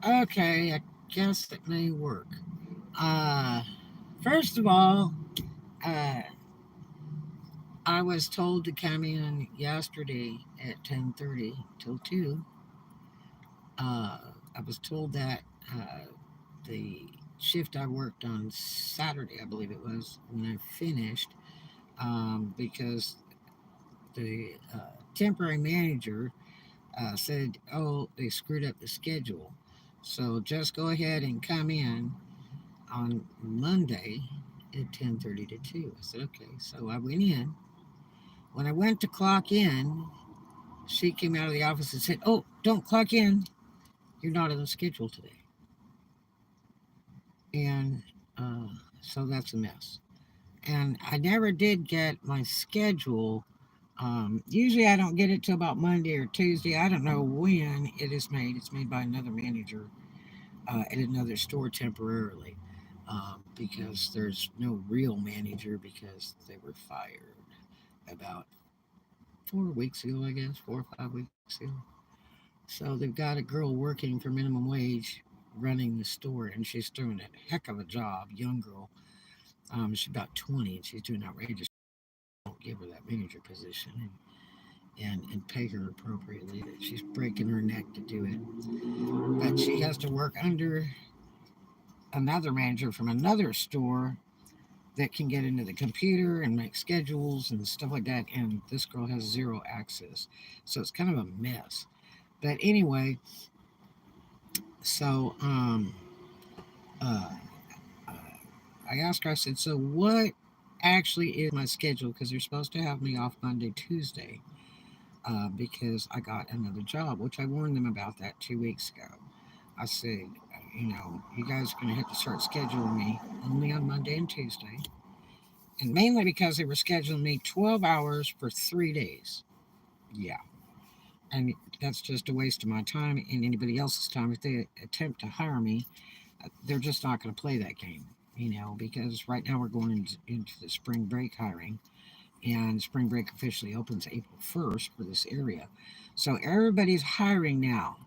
Okay, I guess it may work. Uh, First of all, uh, I was told to come in yesterday at 10:30 till 2. Uh, I was told that the shift I worked on Saturday, I believe it was, when I finished, because the temporary manager said, "Oh, they screwed up the schedule, so just go ahead and come in on Monday at 10:30 to 2." I said, "Okay." So I went in. When I went to clock in, she came out of the office and said, "Oh, don't clock in. You're not on the schedule today." And uh, so that's a mess. And I never did get my schedule. Usually I don't get it till about Monday or Tuesday. I don't know when it is made. It's made by another manager at another store temporarily, because there's no real manager because they were fired about 4 weeks ago, I guess, 4 or 5 weeks ago. So they've got a girl working for minimum wage running the store, and she's doing a heck of a job. Young girl, she's about 20, and she's doing outrageous. Don't give her that manager position and pay her appropriately. She's breaking her neck to do it, but she has to work under another manager from another store that can get into the computer and make schedules and stuff like that. And this girl has zero access. So it's kind of a mess. But anyway, so uh, uh, I asked her, I said, "So what actually is my schedule?" Because they're supposed to have me off Monday, Tuesday, because I got another job, which I warned them about that 2 weeks ago. I said, you guys are going to have to start scheduling me only on Monday and Tuesday. And mainly because they were scheduling me 12 hours for 3 days. Yeah. And that's just a waste of my time and anybody else's time. If they attempt to hire me, they're just not going to play that game, because right now we're going into the spring break hiring, and spring break officially opens April 1st for this area. So everybody's hiring now.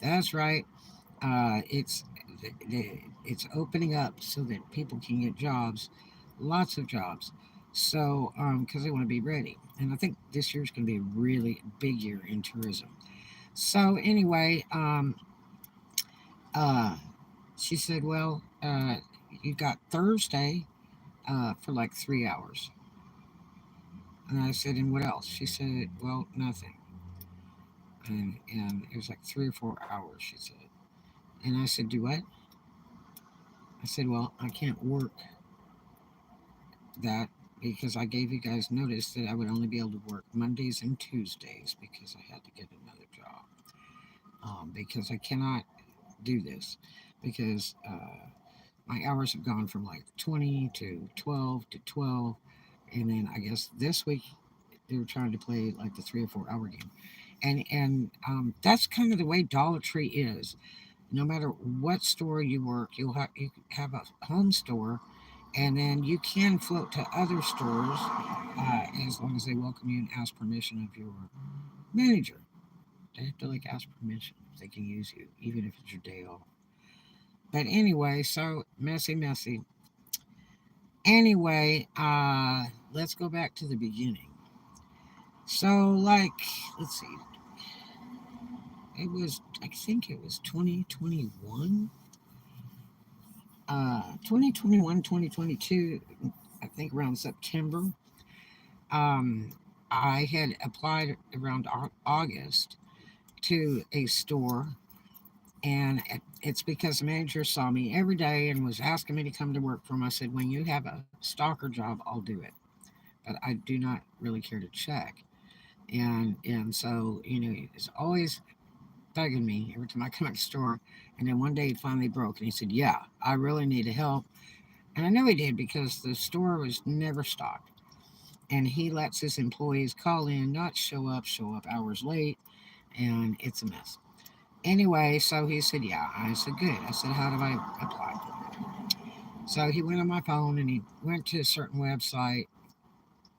That's right. It's opening up so that people can get jobs, lots of jobs. So because they want to be ready, and I think this year's going to be a really big year in tourism. So anyway, uh, she said, "Well, you got Thursday for like 3 hours," and I said, "And what else?" She said, "Well, nothing." And it was like 3 or 4 hours. She said, and I said, "Do what?" I said, "Well, I can't work that because I gave you guys notice that I would only be able to work Mondays and Tuesdays because I had to get another job. Because I cannot do this because my hours have gone from like 20 to 12 to 12. And then I guess this week they were trying to play like the 3 or 4 hour game. And that's kind of the way Dollar Tree is. No matter what store you work, you have a home store, and then you can float to other stores as long as they welcome you and ask permission of your manager. They have to like ask permission if they can use you, even if it's your day off. But anyway, so messy, messy. Anyway, let's go back to the beginning. So, like, let's see, I think it was 2021, 2021, 2022, I think around September. Um, I had applied around August to a store, and it's because the manager saw me every day and was asking me to come to work for him. I said, "When you have a stalker job, I'll do it, but I do not really care to check." And so he's always bugging me every time I come to the store. And then one day it finally broke, and he said, "Yeah, I really need help." And I know he did because the store was never stocked. And he lets his employees call in, not show up hours late, and it's a mess. Anyway, so he said, "Yeah." I said, "Good." I said, "How do I apply?" So he went on my phone and he went to a certain website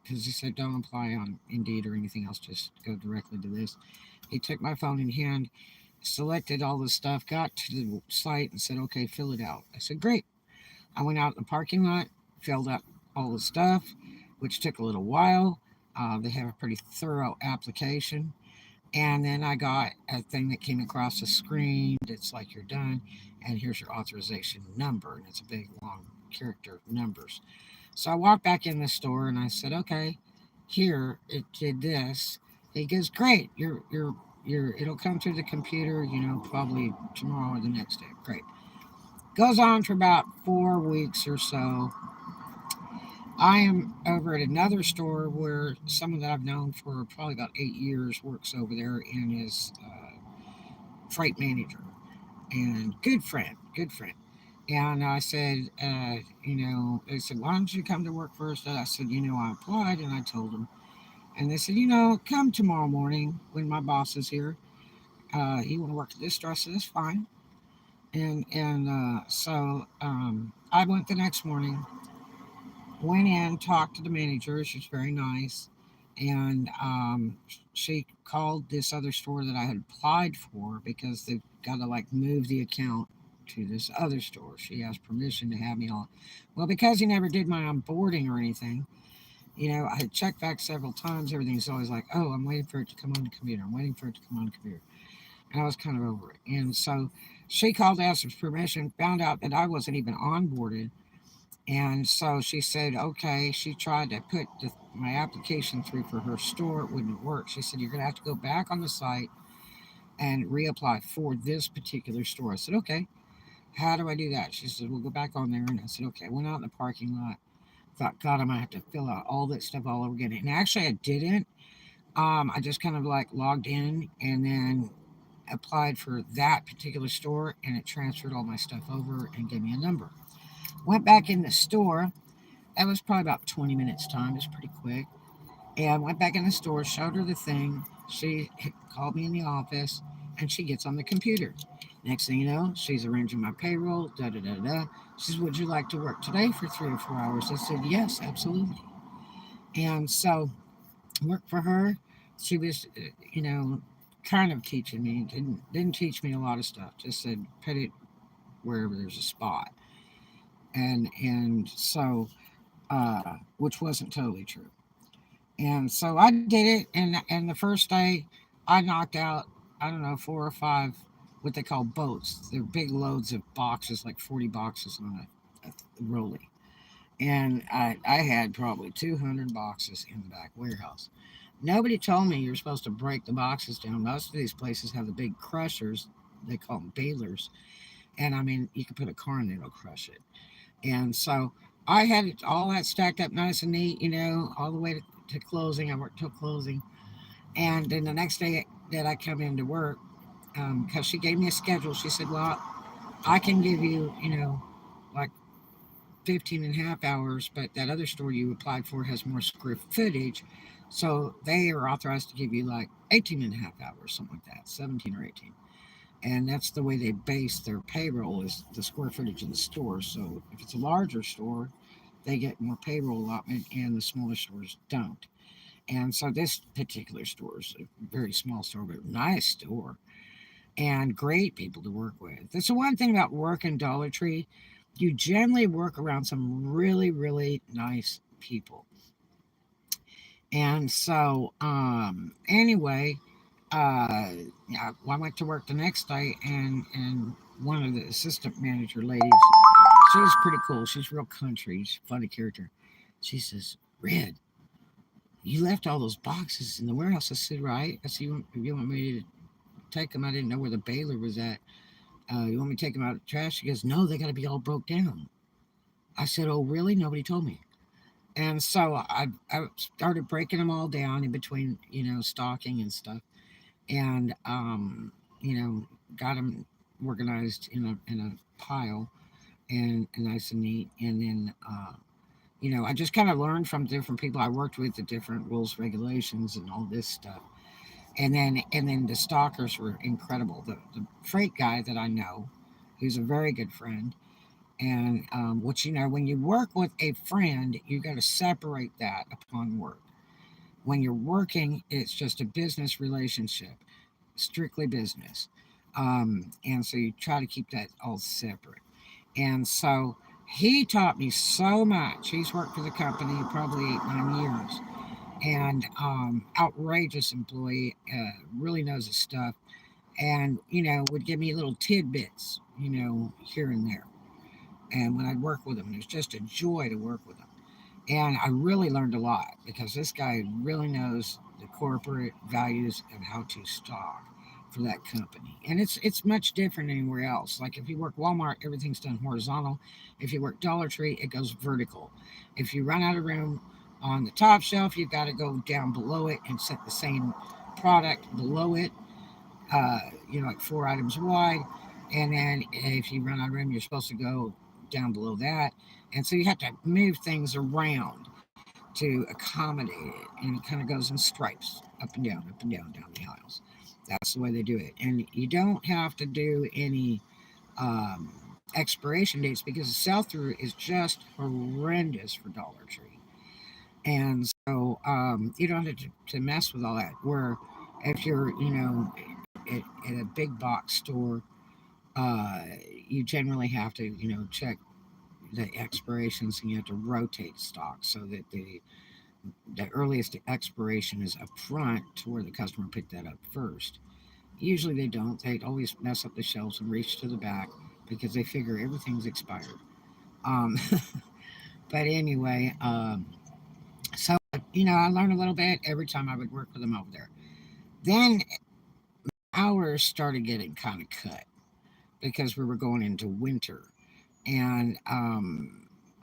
because he said, "Don't apply on Indeed or anything else, just go directly to this." He took my phone in hand, selected all the stuff, got to the site and said, okay, fill it out. I said, great. I went out in the parking lot, filled out all the stuff, which took a little while. They have a pretty thorough application. And then I got a thing that came across the screen. It's like you're done, and here's your authorization number. And it's a big, long character numbers. So I walked back in the store and I said, okay, here, it did this. He goes, great. It'll come through the computer, probably tomorrow or the next day. Great. Goes on for about 4 weeks or so. I am over at another store where someone that I've known for probably about 8 years works over there and is freight manager and good friend, good friend. And I said, they said, why don't you come to work first? And I said, I applied and I told them. And they said, come tomorrow morning when my boss is here. You want to work at this store? I said, that's fine. And I went the next morning, went in, talked to the manager. She's very nice. And she called this other store that I had applied for because they've got to like move the account to this other store. She asked permission to have me on. Well, because he never did my onboarding or anything, I had checked back several times. Everything's always like, oh, I'm waiting for it to come on the computer. I'm waiting for it to come on the computer. And I was kind of over it. And so she called to ask for permission, found out that I wasn't even onboarded. And so she said, okay, she tried to put my application through for her store. It wouldn't work. She said, you're going to have to go back on the site and reapply for this particular store. I said, okay, how do I do that? She said, we'll go back on there. And I said, okay. I went out in the parking lot. Thought, God, I might have to fill out all that stuff all over again. And actually, I didn't. I just kind of like logged in and then applied for that particular store, and it transferred all my stuff over and gave me a number. Went back in the store. That was probably about 20 minutes time. It was pretty quick. And went back in the store, showed her the thing. She called me in the office, and she gets on the computer. Next thing you know, she's arranging my payroll, da da da da. She says, would you like to work today for 3 or 4 hours? I said, yes, absolutely. And so, worked for her. She was, kind of teaching me. Didn't teach me a lot of stuff. Just said, put it wherever there's a spot. And so, which wasn't totally true. And so I did it, and the first day, I knocked out, I don't know, 4 or 5 what they call boats. They're big loads of boxes, like 40 boxes on a rolling. And I had probably 200 boxes in the back warehouse. Nobody told me you're supposed to break the boxes down. Most of these places have the big crushers. They call them balers. And I mean, you can put a car in there, it'll crush it. And so I had all that stacked up nice and neat, all the way to closing. I worked till closing. And then the next day that I come into work, because she gave me a schedule, she said, well, I can give you, like 15 and a half hours, but that other store you applied for has more square footage. So they are authorized to give you like 18 and a half hours, something like that, 17 or 18. And that's the way they base their payroll is the square footage of the store. So if it's a larger store, they get more payroll allotment and the smaller stores don't. And so this particular store is a very small store, but a nice store and great people to work with. That's the one thing about working Dollar Tree. You generally work around some really, really nice people. And so, anyway, yeah, I went to work the next day, and one of the assistant manager ladies, she's pretty cool. She's real country. She's a funny character. She says, Red, you left all those boxes in the warehouse. I said, right. I said, you want me to take them? I didn't know where the baler was at. You want me to take them out of the trash? She goes, no, they got to be all broke down. I said, oh, really? Nobody told me. And so I started breaking them all down in between, stocking and stuff. And, you know, got them organized in a pile and nice and neat. And then, I just kind of learned from different people I worked with, the different rules, regulations, and all this stuff. And then the stalkers were incredible. The freight guy that I know, who's a very good friend, and which when you work with a friend, you got to separate that upon work. When you're working, it's just a business relationship, strictly business. And so you try to keep that all separate. And so he taught me so much. He's worked for the company probably 8, 9 years, and outrageous employee, really knows his stuff, and would give me little tidbits, here and there. And when I'd work with him, it was just a joy to work with him. And I really learned a lot because this guy really knows the corporate values of how to stock for that company. And it's much different anywhere else. Like if you work Walmart, everything's done horizontal. If you work Dollar Tree, it goes vertical. If you run out of room on the top shelf, you've got to go down below it and set the same product below it, like 4 items wide. And then if you run out of room, you're supposed to go down below that. And so you have to move things around to accommodate it. And it kind of goes in stripes, up and down the aisles. That's the way they do it. And you don't have to do any expiration dates because the sell through is just horrendous for Dollar Tree. And so you don't have to mess with all that. Where if you're, at a big box store, uh, you generally have to, check the expirations, and you have to rotate stock so that the earliest expiration is up front to where the customer picked that up first. Usually they don't. They always mess up the shelves and reach to the back because they figure everything's expired. Um, but anyway, so I learned a little bit every time I would work with them over there. Then hours started getting kind of cut because we were going into winter, and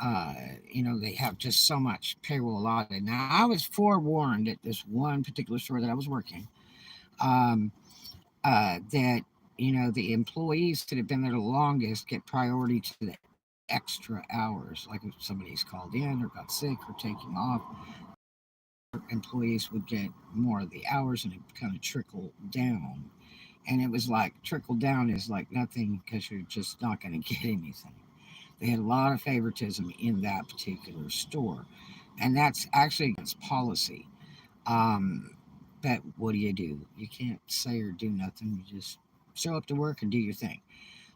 they have just so much payroll allotted. Now I was forewarned at this one particular store that I was working, um, that the employees that have been there the longest get priority to the extra hours. Like if somebody's called in or got sick or taking off, employees would get more of the hours, and it kind of trickled down. And it was like trickle down is like nothing because you're just not going to get anything. They had a lot of favoritism in that particular store, and that's actually against policy. Um, but what do? You can't say or do nothing. You just show up to work and do your thing.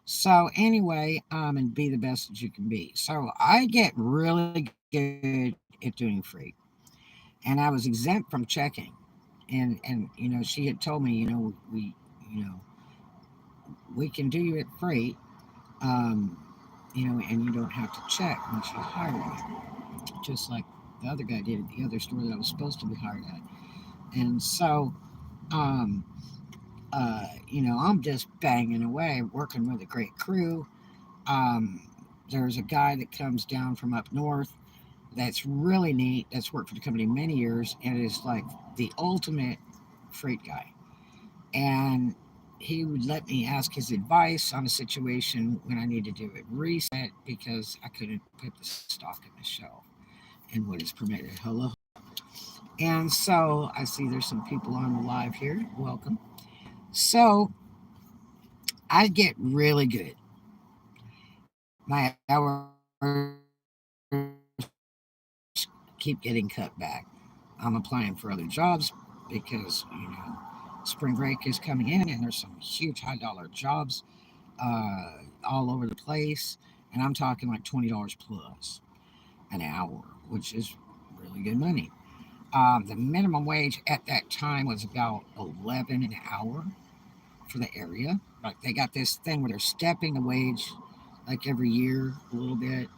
So anyway, and be the best that you can be. So I get really good at doing freight, and I was exempt from checking. And she had told me, you know we can do you at freight, um, and you don't have to check once you hire you, just like the other guy did at the other store that I was supposed to be hired at. And so, um, I'm just banging away, working with a great crew. Um, there's a guy that comes down from up north that's really neat, that's worked for the company many years, and is like the ultimate freight guy. And he would let me ask his advice on a situation when I needed to do it reset because I couldn't put the stock in the shelf and what is permitted. Hello. And so I see there's some people on the live here. Welcome. So I get really good. My hours keep getting cut back. I'm applying for other jobs because, spring break is coming in and there's some huge high dollar jobs all over the place. And I'm talking like $20 plus an hour, which is really good money. The minimum wage at that time was about 11 an hour for the area. Like they got this thing where they're stepping the wage like every year a little bit,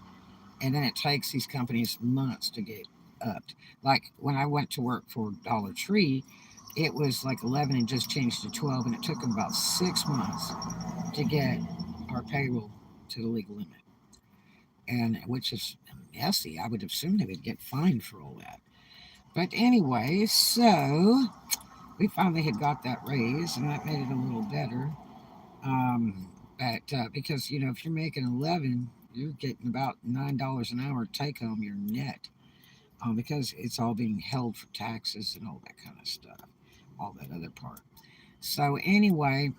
and then it takes these companies months to get upped. Like when I went to work for Dollar Tree, it was like 11 and just changed to 12, and it took them about 6 months to get our payroll to the legal limit, and which is messy. I would assume they would get fined for all that. But anyway, so we finally had got that raise, and that made it a little better. But because if you're making 11, you're getting about $9 an hour take home your net, because it's all being held for taxes and all that kind of stuff, all that other part. So anyway,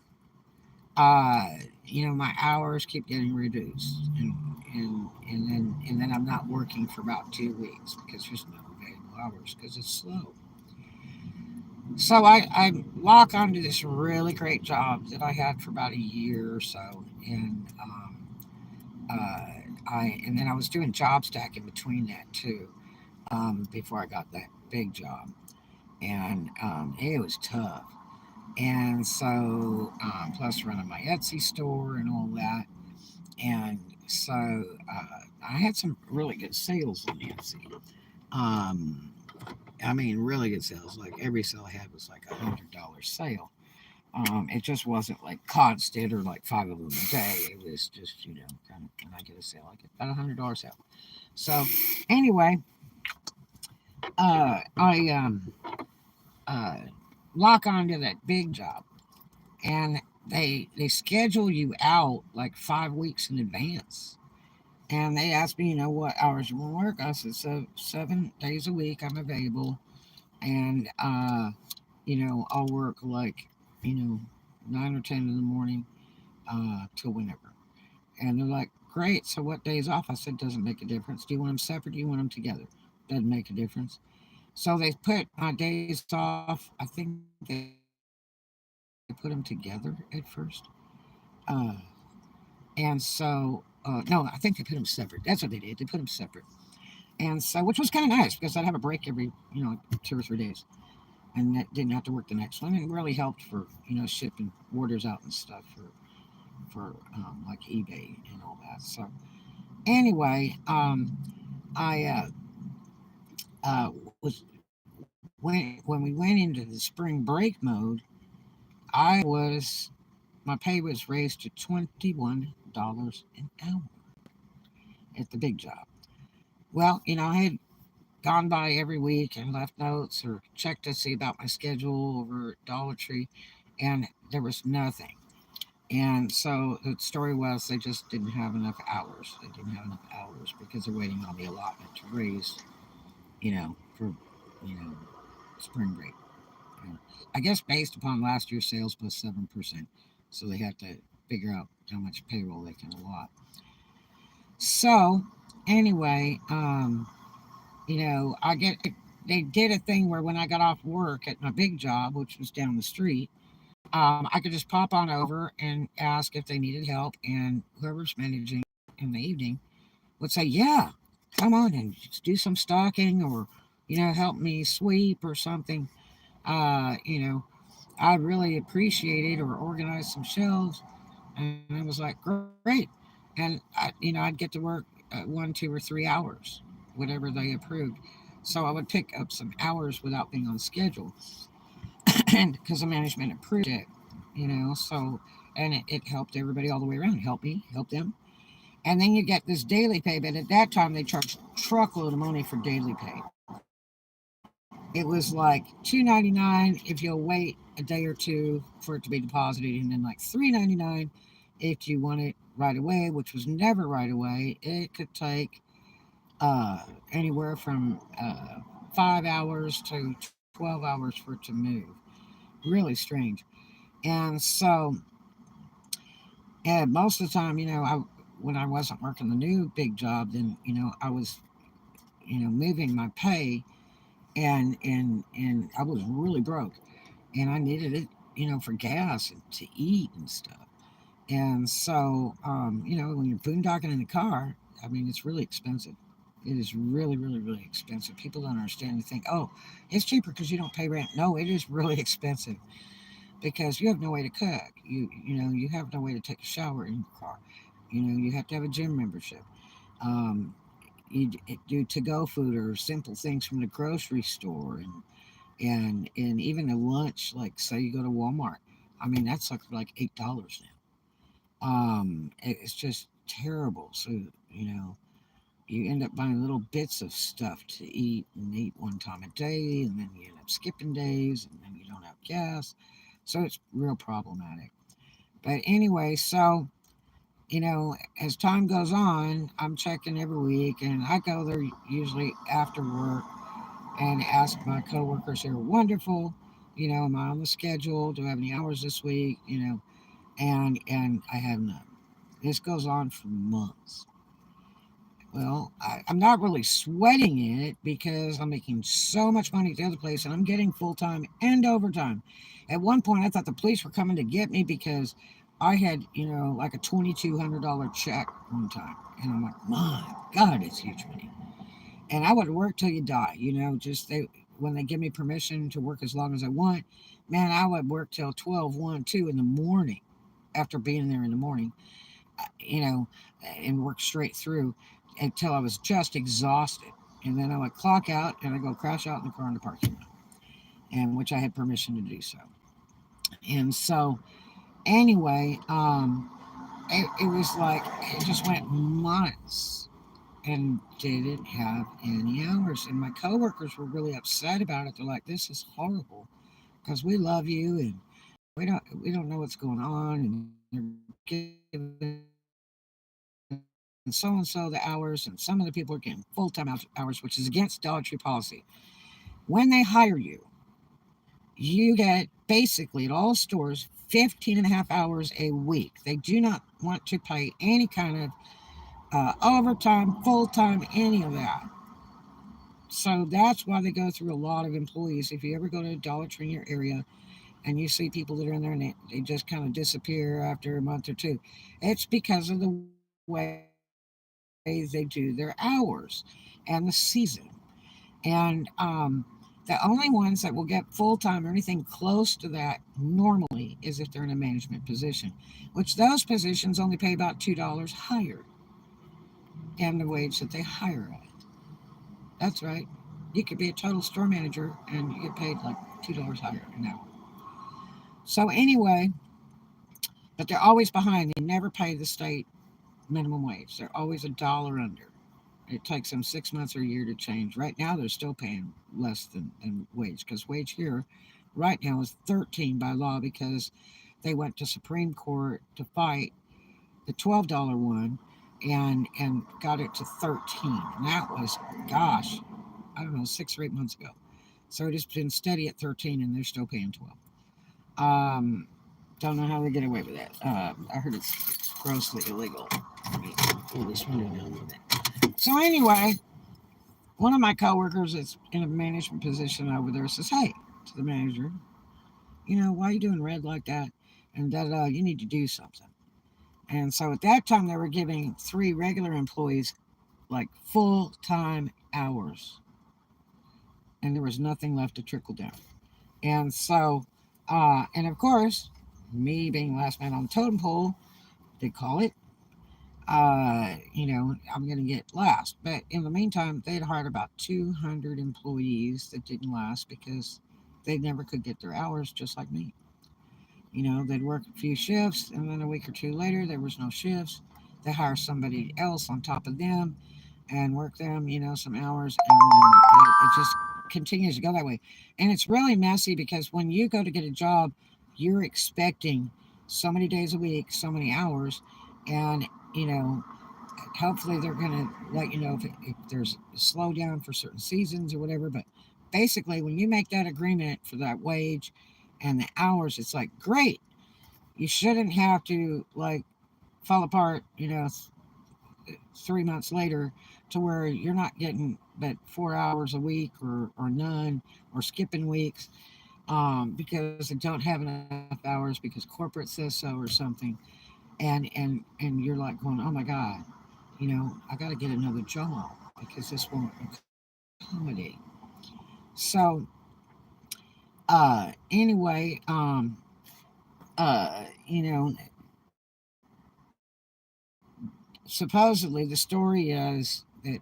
uh, my hours keep getting reduced, and then I'm not working for about 2 weeks because there's no available hours because it's slow. So I lock onto this really great job that I had for about a year or so, and uh, and then I was doing job stack in between that too, before I got that big job, and it was tough. And so plus running my Etsy store and all that, and so I had some really good sales on Etsy. Um, I mean, really good sales. Like every sale I had was like $100 sale. It just wasn't like constant or like five of them a day. It was just, kind of when I get a sale, I get about $100 sale. So anyway, I uh, lock onto that big job, and they schedule you out like 5 weeks in advance. And they asked me, what hours you want to work. I said, so 7 days a week I'm available, and I'll work like, you know, 9 or 10 in the morning till whenever. And they're like, great. So what days off? I said, doesn't make a difference. Do you want them separate? Do you want them together? Doesn't make a difference. So they put my days off. I think they put them together at first. Uh, and so, no, I think they put them separate. That's what they did. They put them separate. And so, which was kind of nice because I'd have a break every, 2 or 3 days, and that didn't have to work the next one, and it really helped for shipping orders out and stuff for like eBay and all that. So anyway, I when we went into the spring break mode, I was my pay was raised to $21 an hour at the big job. Well, I had gone by every week and left notes or checked to see about my schedule over at Dollar Tree, and there was nothing. And so the story was they just didn't have enough hours. They didn't have enough hours because they're waiting on the allotment to raise, for, you know, spring break. And I guess based upon last year's sales plus 7%. So they have to figure out how much payroll they can allot. So anyway, I get they did a thing where when I got off work at my big job, which was down the street, I could just pop on over and ask if they needed help, and whoever's managing in the evening would say, "Yeah, come on and just do some stocking, or help me sweep or something." I'd really appreciate it, or organize some shelves, and I was like, "Great," and I'd get to work 1, 2, or 3 hours, whatever they approved. So I would pick up some hours without being on schedule, and because the management approved it, so and it helped everybody all the way around. It helped me, help them, and then you get this daily pay. But at that time, they charged truckload of money for daily pay. It was like $2.99 if you'll wait a day or two for it to be deposited, and then like $3.99 if you want it right away, which was never right away. It could take anywhere from 5 hours to 12 hours for it to move. Really strange. And so, and most of the time, when I wasn't working the new big job, then I was moving my pay, and I was really broke, and I needed it, for gas and to eat and stuff. And so, when you're boondocking in the car, I mean, it's really expensive. It is really, really, really expensive. People don't understand. They think, oh, it's cheaper because you don't pay rent. No, it is really expensive because you have no way to cook. You have no way to take a shower in your car. You have to have a gym membership. Um, you do to go food or simple things from the grocery store, and even a lunch. Like say you go to Walmart. I mean, that's like $8 now. It's just terrible. So you end up buying little bits of stuff to eat and eat one time a day, and then you end up skipping days, and then you don't have gas. So it's real problematic. But anyway, so as time goes on, I'm checking every week, and I go there usually after work and ask my coworkers who are wonderful, am I on the schedule? Do I have any hours this week? And I have none. This goes on for months. Well, I'm not really sweating it because I'm making so much money at the other place and I'm getting full time and overtime. At one point, I thought the police were coming to get me because I had, like a $2,200 check one time. And I'm like, my God, it's huge money. And I would work till you die, just when they give me permission to work as long as I want, man, I would work till 12, 1, 2 in the morning after being there in the morning, you know, and work straight through until I was just exhausted. And then I would clock out and I go crash out in the car in the parking lot, and which I had permission to do so. And so, anyway, it was like it just went months and didn't have any hours. And my coworkers were really upset about it. They're like, "This is horrible because we love you and we don't know what's going on, and they're giving so and so the hours, and some of the people are getting full time hours, which is against Dollar Tree policy. When they hire you get basically at all stores 15 and a half hours a week. They do not want to pay any kind of overtime, full time, any of that. So that's why they go through a lot of employees. If you ever go to a Dollar Tree in your area and you see people that are in there and they just kind of disappear after a month or two, it's because of the way they do their hours and the season. And the only ones that will get full time or anything close to that normally is if they're in a management position, which those positions only pay about $2 higher than the wage that they hire at. That's right. You could be a total store manager and you get paid like $2 higher an hour. So anyway, but they're always behind. They never pay the state minimum wage. They're always a dollar under. It takes them 6 months or a year to change. Right now, they're still paying less than wage because wage here right now is 13 by law because they went to Supreme Court to fight the $12 one and got it to 13. And that was, gosh, I don't know, 6 or 8 months ago. So it has been steady at 13 and they're still paying 12. Um, don't know how they get away with that. I heard it's grossly illegal. Let me pull this window down a little bit. So anyway, one of my coworkers that's in a management position over there says, "Hey," to the manager, "why are you doing red like that? And you need to do something." And so at that time, they were giving 3 regular employees like full time hours, and there was nothing left to trickle down. And so, and of course, me being last man on the totem pole, they call it, I'm going to get last. But in the meantime, they'd hired about 200 employees that didn't last because they never could get their hours, just like me. They'd work a few shifts, and then a week or two later, there was no shifts. They hire somebody else on top of them and work them, some hours, and it just continues to go that way. And it's really messy because when you go to get a job, you're expecting so many days a week, so many hours, and you know, hopefully they're going to let you know if there's a slowdown for certain seasons or whatever. But basically, when you make that agreement for that wage and the hours, it's like great. You shouldn't have to like fall apart, 3 months later to where you're not getting but 4 hours a week or none or skipping weeks because they don't have enough hours because corporate says so or something. And you're like going, oh my God, I got to get another job because this won't accommodate. So anyway, supposedly the story is that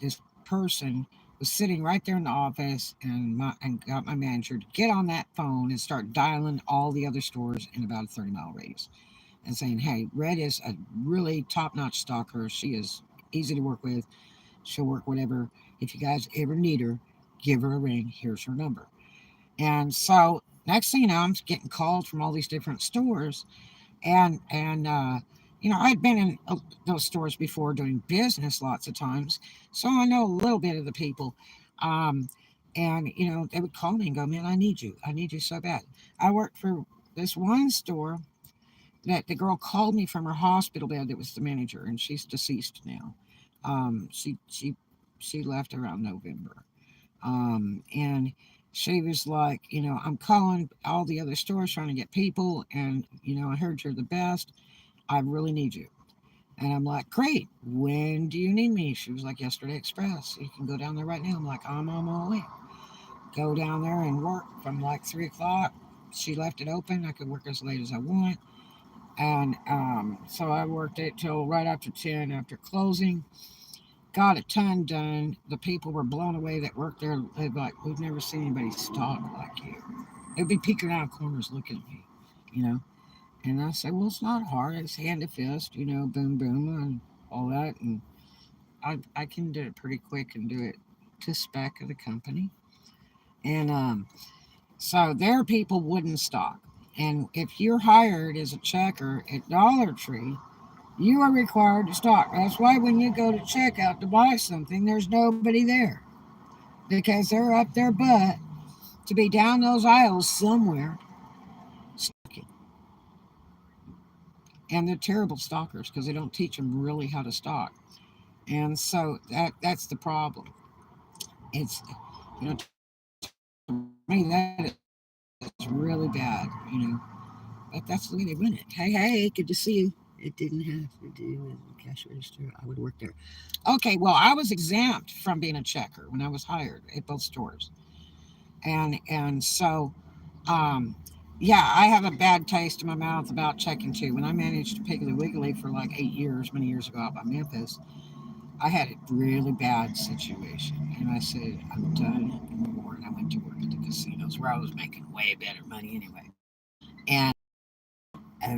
this person was sitting right there in the office and got my manager to get on that phone and start dialing all the other stores in about a 30-mile radius and saying, hey, Red is a really top-notch stalker. She is easy to work with. She'll work whatever. If you guys ever need her, give her a ring. Here's her number. And so next thing you know, I'm getting called from all these different stores and I'd been in those stores before doing business lots of times, so I know a little bit of the people. Um, and they would call me and go, "Man, I need you so bad." I worked for this one store that the girl called me from her hospital bed. That was the manager, and she's deceased now. She left around November. And she was like, I'm calling all the other stores trying to get people, and I heard you're the best. I really need you. And I'm like, great. When do you need me? She was like, yesterday express. You can go down there right now. I'm like, I'm on my way. Go down there and work from like 3 o'clock. She left it open. I could work as late as I want. And so I worked it till right after 10 after closing. Got a ton done. The people were blown away that worked there. They'd be like, we've never seen anybody stalk like you. They'd be peeking out corners looking at me, you know. And I said, well, it's not hard. It's hand to fist, boom, boom, and all that. And I can do it pretty quick and do it to spec of the company. And so their people wouldn't stock. And if you're hired as a checker at Dollar Tree, you are required to stock. That's why when you go to checkout to buy something, there's nobody there because they're up their butt to be down those aisles somewhere stocking. And they're terrible stalkers because they don't teach them really how to stalk. And so that's the problem. It's to me that is really bad. But that's the way they run it. Hey, hey, good to see you. It didn't have to do with the cash register. I would work there. Okay, well, I was exempt from being a checker when I was hired at both stores, and so, um, yeah, I have a bad taste in my mouth about checking too. When I managed Piggly Wiggly for like 8 years, many years ago out by Memphis, I had a really bad situation, and I said I'm done anymore. And I went to work at the casinos where I was making way better money anyway, and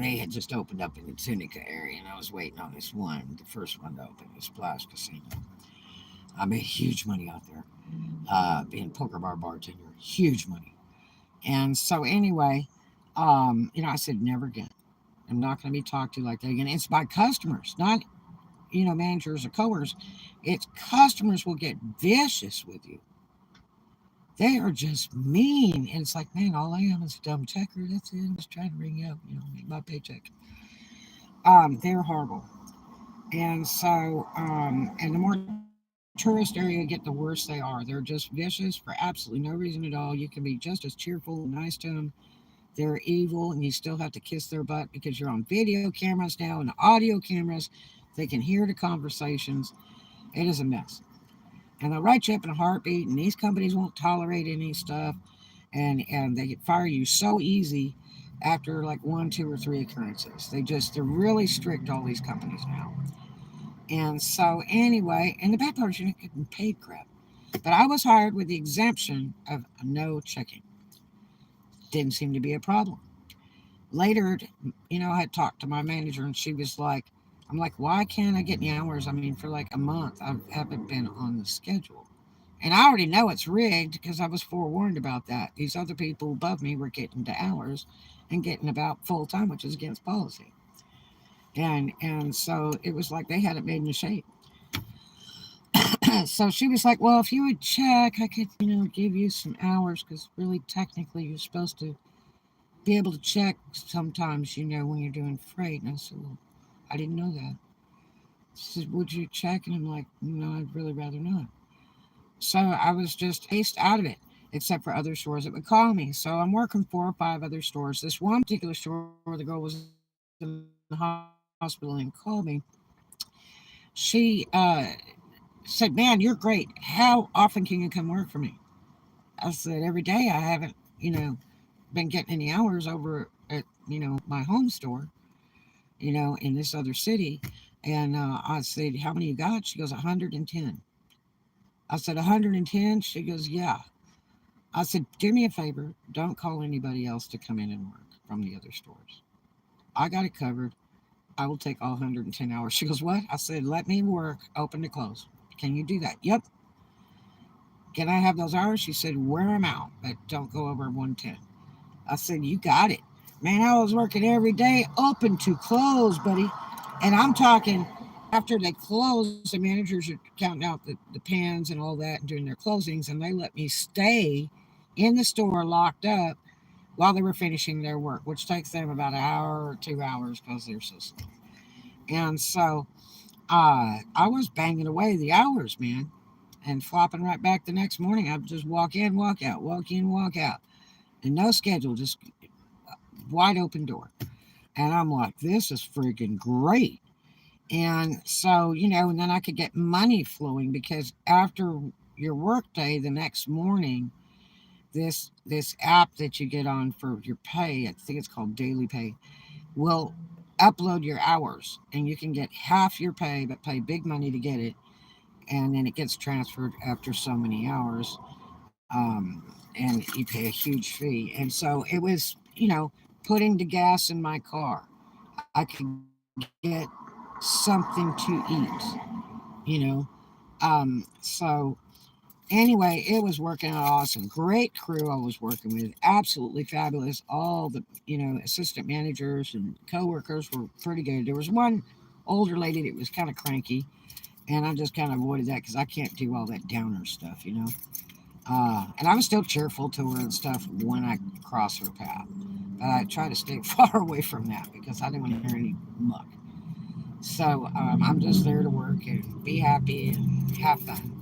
they had just opened up in the Tunica area, and I was waiting on this one, the first one to open, this Splash Casino. I made huge money out there, being a poker bar bartender, huge money. And so anyway, I said never again. I'm not going to be talked to like that again. It's by customers, not managers or coworkers. It's customers will get vicious with you. They are just mean, and it's like, man, all I am is a dumb checker. That's it. I'm just trying to ring you up, make my paycheck. They're horrible. And so, and the more tourist area you get, the worse they are. They're just vicious for absolutely no reason at all. You can be just as cheerful and nice to them. They're evil, and you still have to kiss their butt because you're on video cameras now and audio cameras. They can hear the conversations. It is a mess. And they'll write you up in a heartbeat, and these companies won't tolerate any stuff. And they fire you so easy after like one, two, or three occurrences. They're really strict, all these companies now. And so, anyway, and the bad part is you're not getting paid crap. But I was hired with the exemption of no checking. Didn't seem to be a problem. Later, I had talked to my manager, and she was like, I'm like, why can't I get any hours? I mean, for like a month, I haven't been on the schedule. And I already know it's rigged because I was forewarned about that. These other people above me were getting to hours and getting about full time, which is against policy. And so it was like they had it made in shape. So she was like, well, if you would check, I could, give you some hours because really technically you're supposed to be able to check sometimes, when you're doing freight. And I said, well, I didn't know that. She said, would you check? And I'm like, no, I'd really rather not. So I was just aced out of it, except for other stores that would call me. So I'm working 4 or 5 other stores. This one particular store where the girl was in the hospital and called me, she said, man, you're great. How often can you come work for me? I said, every day. I haven't, been getting any hours over at, my home store, in this other city. And I said, how many you got? She goes, 110. I said, 110? She goes, yeah. I said, do me a favor. Don't call anybody else to come in and work from the other stores. I got it covered. I will take all 110 hours. She goes, what? I said, let me work open to close. Can you do that? Yep. Can I have those hours? She said, wear them out, but don't go over 110. I said, you got it. Man, I was working every day open to close, buddy. And I'm talking after they close, the managers are counting out the pans and all that and doing their closings, and they let me stay in the store locked up while they were finishing their work, which takes them about an hour or 2 hours because they're so slow. And so I was banging away the hours, man, and flopping right back the next morning. I'd just walk in, walk out, walk in, walk out, and no schedule, just wide open door. And I'm like, this is freaking great. And so, and then I could get money flowing because after your work day the next morning, this app that you get on for your pay, I think it's called Daily Pay, will upload your hours and you can get half your pay but pay big money to get it, and then it gets transferred after so many hours, and you pay a huge fee. And so it was, putting the gas in my car. I could get something to eat, you know. So anyway, it was working out awesome. Great crew I was working with, absolutely fabulous. All the, assistant managers and coworkers were pretty good. There was one older lady that was kind of cranky, and I just kind of avoided that because I can't do all that downer stuff. And I was still cheerful to her and stuff when I crossed her path. But I try to stay far away from that because I didn't want to hear any muck. So I'm just there to work and be happy and have fun.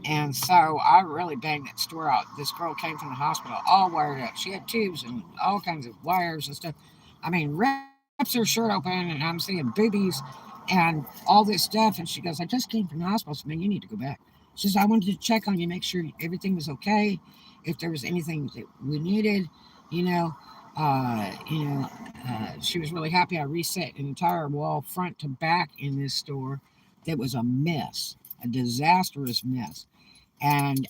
And so I really banged that store out. This girl came from the hospital all wired up. She had tubes and all kinds of wires and stuff. I mean, rips her shirt open and I'm seeing boobies and all this stuff. And she goes, I just came from the hospital. So, man, you need to go back. She says, I wanted to check on you, make sure everything was okay. If there was anything that we needed, you know. She was really happy. I reset an entire wall front to back in this store that was a mess, a disastrous mess. And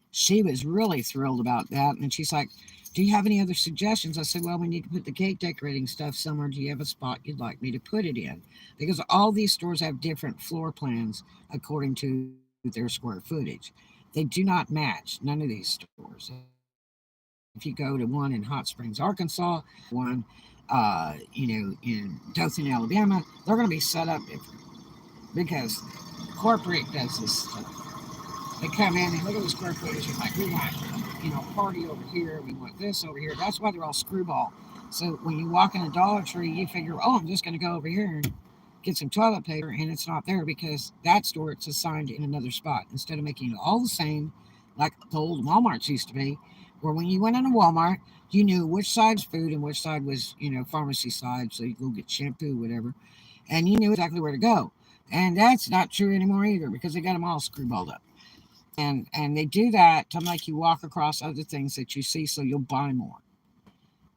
she was really thrilled about that. And she's like, do you have any other suggestions? I said, well, we need to put the cake decorating stuff somewhere. Do you have a spot you'd like me to put it in? Because all these stores have different floor plans according to their square footage. They do not match, none of these stores. If you go to one in Hot Springs, Arkansas, or one, in Dothan, Alabama, they're going to be set up different because corporate does this stuff. They come in, they look at the square footage, and like, we want, party over here, we want this over here. That's why they're all screwball. So when you walk in a Dollar Tree, you figure, oh, I'm just going to go over here and get some toilet paper, and it's not there because that store it's assigned in another spot instead of making it all the same, like the old Walmarts used to be, where when you went in a Walmart, you knew which side was food and which side was, pharmacy side, so you go get shampoo, whatever, and you knew exactly where to go. And that's not true anymore either because they got them all screwballed up. And they do that to make you walk across other things that you see so you'll buy more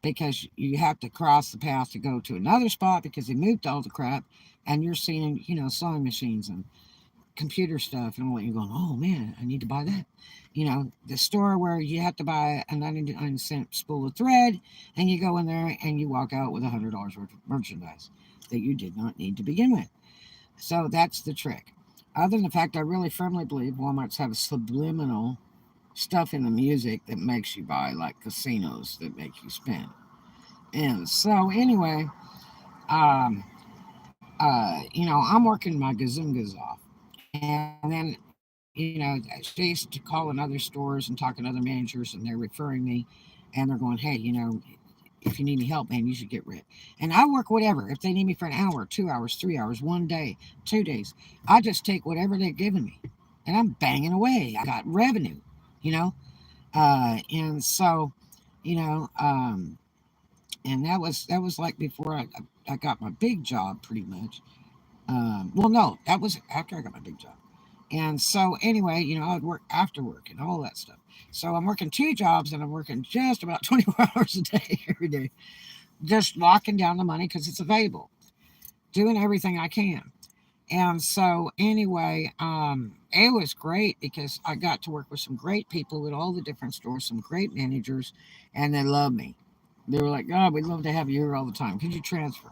because you have to cross the path to go to another spot because they moved all the crap, and you're seeing sewing machines and computer stuff and all that. You're going, oh man, I need to buy that. The store where you have to buy a 99-cent spool of thread, and you go in there and you walk out with $100 worth of merchandise that you did not need to begin with. So that's the trick. Other than the fact, I really firmly believe Walmarts have a subliminal stuff in the music that makes you buy, like casinos that make you spend. And so, anyway, I'm working my gazungas off. And then, she used to call in other stores and talk to other managers, and they're referring me, and they're going, hey, if you need any help, man, you should get Rick. And I work whatever. If they need me for an hour, 2 hours, 3 hours, one day, 2 days, I just take whatever they're giving me. And I'm banging away. I got revenue, you know? And so, you know, and that was like before I got my big job pretty much. Well, no, that was after I got my big job. And so anyway, I'd work after work and all that stuff. So I'm working two jobs and I'm working just about 24 hours a day every day, just locking down the money because it's available, doing everything I can. And so anyway, it was great because I got to work with some great people at all the different stores, some great managers, and they love me. They were like, "Oh, we'd love to have you here all the time. Could you transfer?"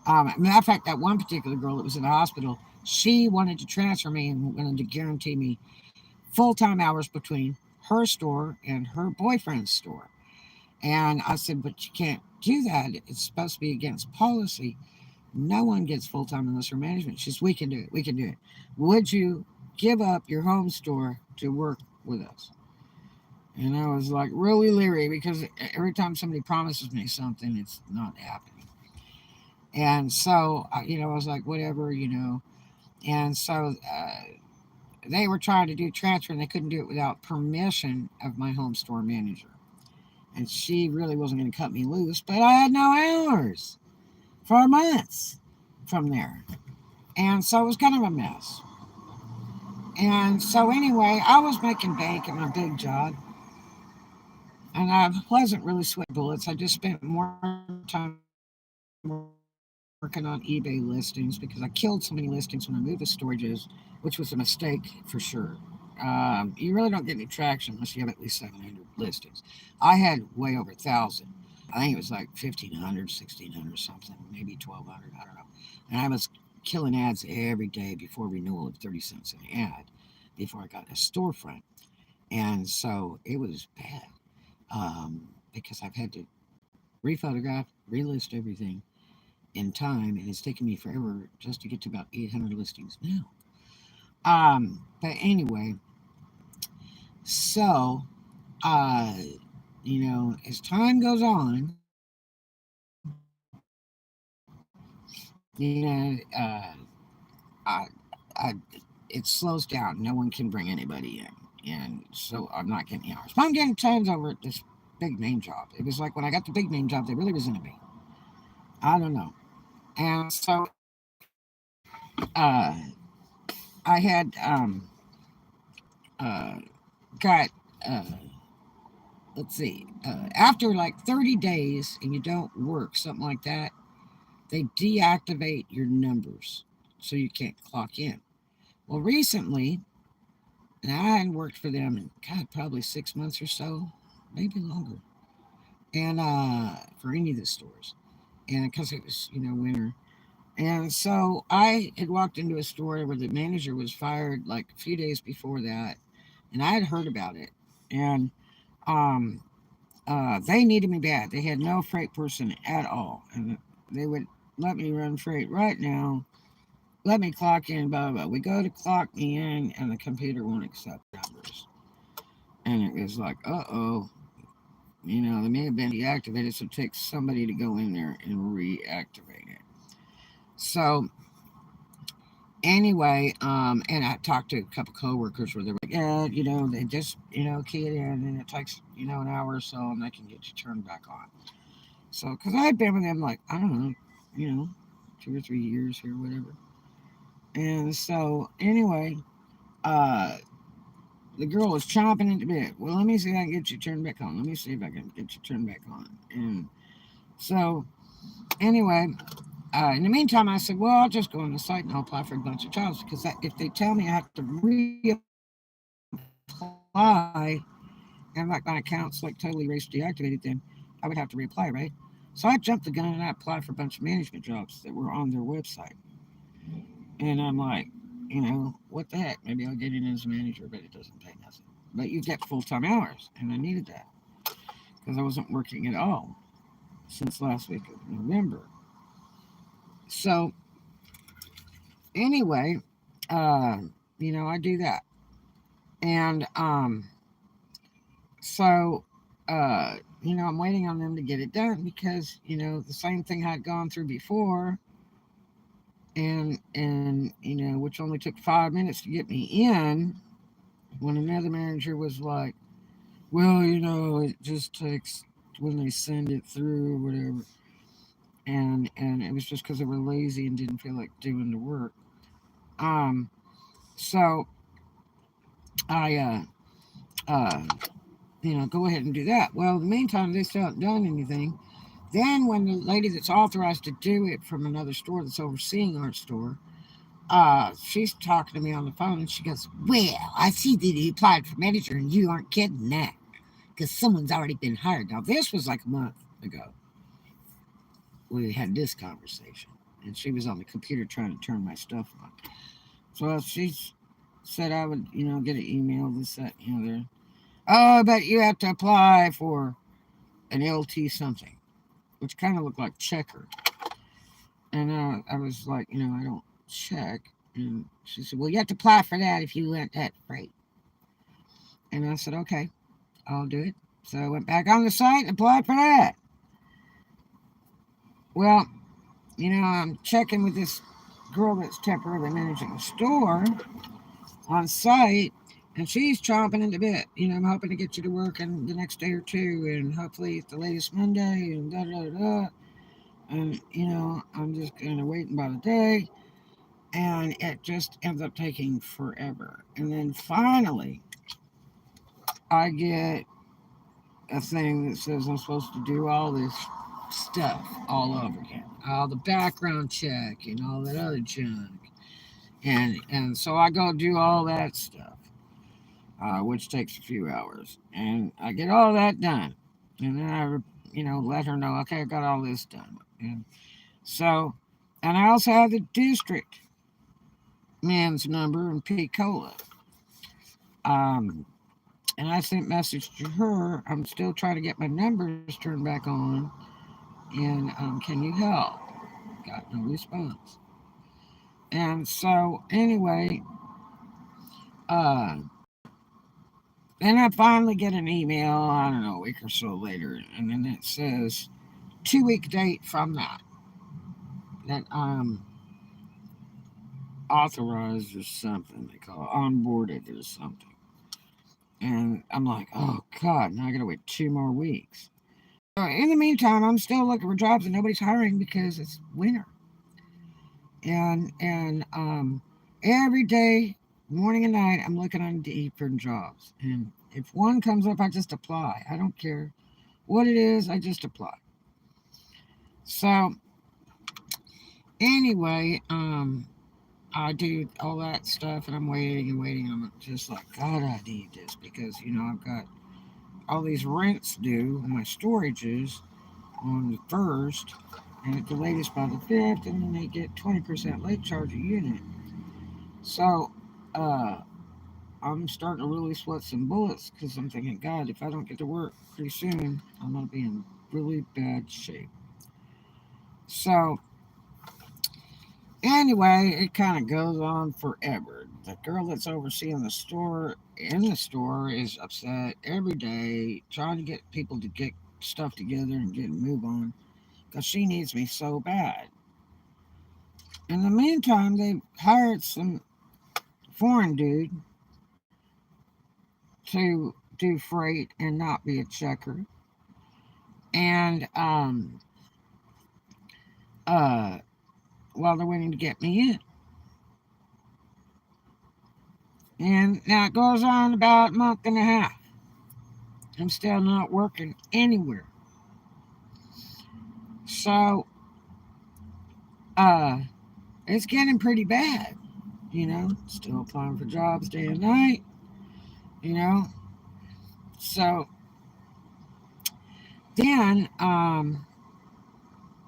Matter of fact, that one particular girl that was in the hospital, she wanted to transfer me and wanted to guarantee me full time hours between her store and her boyfriend's store. And I said, "But you can't do that. It's supposed to be against policy. No one gets full time unless you're management." She says, "We can do it. We can do it. Would you give up your home store to work with us?" And I was like really leery because every time somebody promises me something, it's not happening. And so, I was like, whatever, And so they were trying to do transfer and they couldn't do it without permission of my home store manager. And she really wasn't going to cut me loose, but I had no hours for months from there. And so it was kind of a mess. And so, anyway, I was making bank at my big job, and I wasn't really sweating bullets. I just spent more time working on eBay listings because I killed so many listings when I moved to storages, which was a mistake for sure. You really don't get any traction unless you have at least 700 listings. I had way over 1,000. I think it was like 1,500, 1,600 something, maybe 1,200. I don't know. And I was killing ads every day before renewal of 30 cents an ad before I got a storefront. And so it was bad because I've had to rephotograph, relist everything in time, and it's taken me forever just to get to about 800 listings now. But anyway, so uh, as time goes on, I, I, it slows down. No one can bring anybody in, and so I'm not getting hours. But I'm getting tons over at this big name job. It was like when I got the big name job, they really resented me. I don't know. And so I had uh, got let's see, after like 30 days and you don't work, something like that, they deactivate your numbers so you can't clock in. Well, recently, and I hadn't worked for them in, God, probably 6 months or so, maybe longer, and for any of the stores. And because it was, winter. And so I had walked into a store where the manager was fired like a few days before that, and I had heard about it. And um, they needed me bad. They had no freight person at all, and they would let me run freight right now. Let me clock in, blah, blah, blah. We go to clock me in, and the computer won't accept numbers. And it was like, uh-oh. They may have been deactivated, so it takes somebody to go in there and reactivate it. So anyway, and I talked to a couple coworkers where they were like, yeah, they just, key it in, and it takes, an hour or so, and they can get you turned back on. So, because I had been with them like, I don't know, you know, 2 or 3 years here, whatever. And so, anyway, uh, the girl was chomping at the bit. Well, let me see if I can get you turned back on. Let me see if I can get you turned back on. And so, anyway, in the meantime, I said, well, I'll just go on the site and I'll apply for a bunch of jobs because if they tell me I have to reapply and like my account's like totally erased, deactivated, then I would have to reapply, right? So I jumped the gun and I applied for a bunch of management jobs that were on their website. And I'm like, what the heck? Maybe I'll get in as a manager, but it doesn't pay nothing. But you get full time hours, and I needed that because I wasn't working at all since last week of November. So anyway, uh, I do that, and so I'm waiting on them to get it done because the same thing I'd gone through before, and which only took 5 minutes to get me in. When another manager was like, well, it just takes when they send it through or whatever, and it was just because they were lazy and didn't feel like doing the work. Um, so I uh, go ahead and do that. Well, in the meantime, they still haven't done anything. Then when the lady that's authorized to do it from another store that's overseeing our store, she's talking to me on the phone and she goes, well, I see that you applied for manager and you aren't kidding that because someone's already been hired. Now, this was like a month ago. We had this conversation, and she was on the computer trying to turn my stuff on. So she said I would, get an email, this, that, there. Oh, but you have to apply for an LT something, which kind of looked like checker. And I was like, I don't check. And she said, well, you have to apply for that if you want that freight. And I said, okay, I'll do it. So I went back on the site and applied for that. Well, I'm checking with this girl that's temporarily managing the store on site, and she's chomping at the bit. I'm hoping to get you to work in the next day or two, and hopefully it's the latest Monday, and da da da da. And I'm just kind of waiting by the day, and it just ends up taking forever. And then finally, I get a thing that says I'm supposed to do all this stuff all over again, all the background check and all that other junk, and so I go do all that stuff, which takes a few hours, and I get all that done, and then I, let her know, okay, I got all this done, and so, and I also have the district man's number in Picola, um, and I sent message to her. I'm still trying to get my numbers turned back on, and can you help? Got no response. And so anyway, uh, then I finally get an email, I don't know, a week or so later, and then it says 2 week date from that authorized or something, they call it onboarded or something. And I'm like, oh God, now I gotta wait 2 more weeks. So in the meantime, I'm still looking for jobs and nobody's hiring because it's winter. And every day, morning and night, I'm looking on Indeed for jobs. And if one comes up, I just apply. I don't care what it is, I just apply. So anyway, I do all that stuff and I'm waiting and waiting. I'm just like, God, I need this because, I've got all these rents due on my storages on the 1st and at the latest by the 5th, and then they get 20% late charge a unit. So, uh, I'm starting to really sweat some bullets because I'm thinking, God, if I don't get to work pretty soon, I'm going to be in really bad shape. So, anyway, it kind of goes on forever. The girl that's overseeing the store in the store is upset every day, trying to get people to get stuff together and get move on because she needs me so bad. In the meantime, they've hired some foreign dude to do freight and not be a checker. And uh while they're waiting to get me in. And now it goes on about a month and a half. I'm still not working anywhere. So uh it's getting pretty bad, Still applying for jobs day and night, you know. So then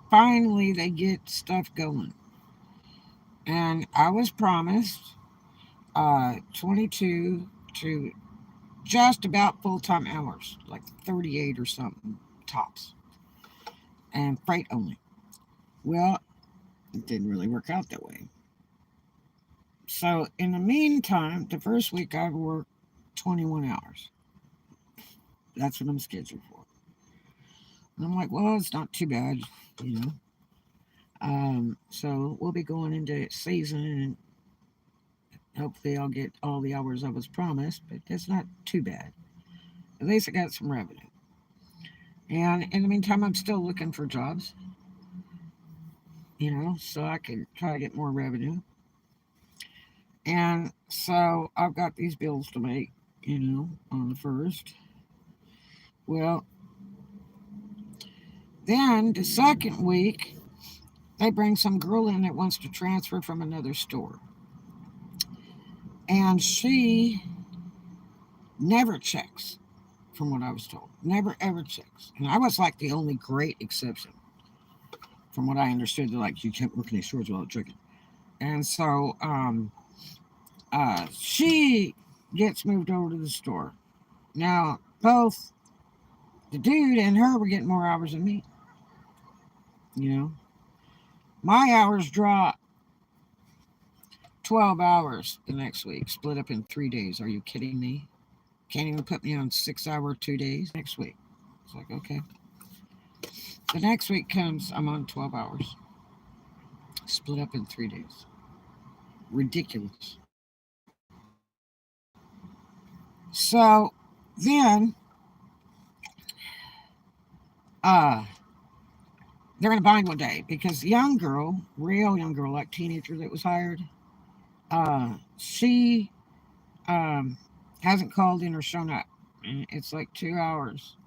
finally they get stuff going. And I was promised 22 to just about full time hours, like 38 or something tops, and freight only. Well, it didn't really work out that way. So, in the meantime, the first week I worked 21 hours. That's what I'm scheduled for. And I'm like, well, it's not too bad, you know. So, we'll be going into season and hopefully I'll get all the hours I was promised, but that's not too bad. At least I got some revenue. And in the meantime, I'm still looking for jobs, so I can try to get more revenue. And so I've got these bills to make, on the 1st. Well, then the second week, they bring some girl in that wants to transfer from another store. And she never checks, from what I was told. Never ever checks. And I was like the only great exception. From what I understood, they're like, you can't work in these stores without checking. And so she gets moved over to the store. Now, both the dude and her were getting more hours than me. You know, my hours drop 12 hours the next week, split up in 3 days. Are you kidding me? Can't even put me on 6 hour 2 days next week. It's like, okay. The next week comes, I'm on 12 hours. Split up in 3 days. Ridiculous. So then, uh, they're in a bind one day because the young girl, real young girl, like teenager that was hired, she hasn't called in or shown up. And it's like 2 hours.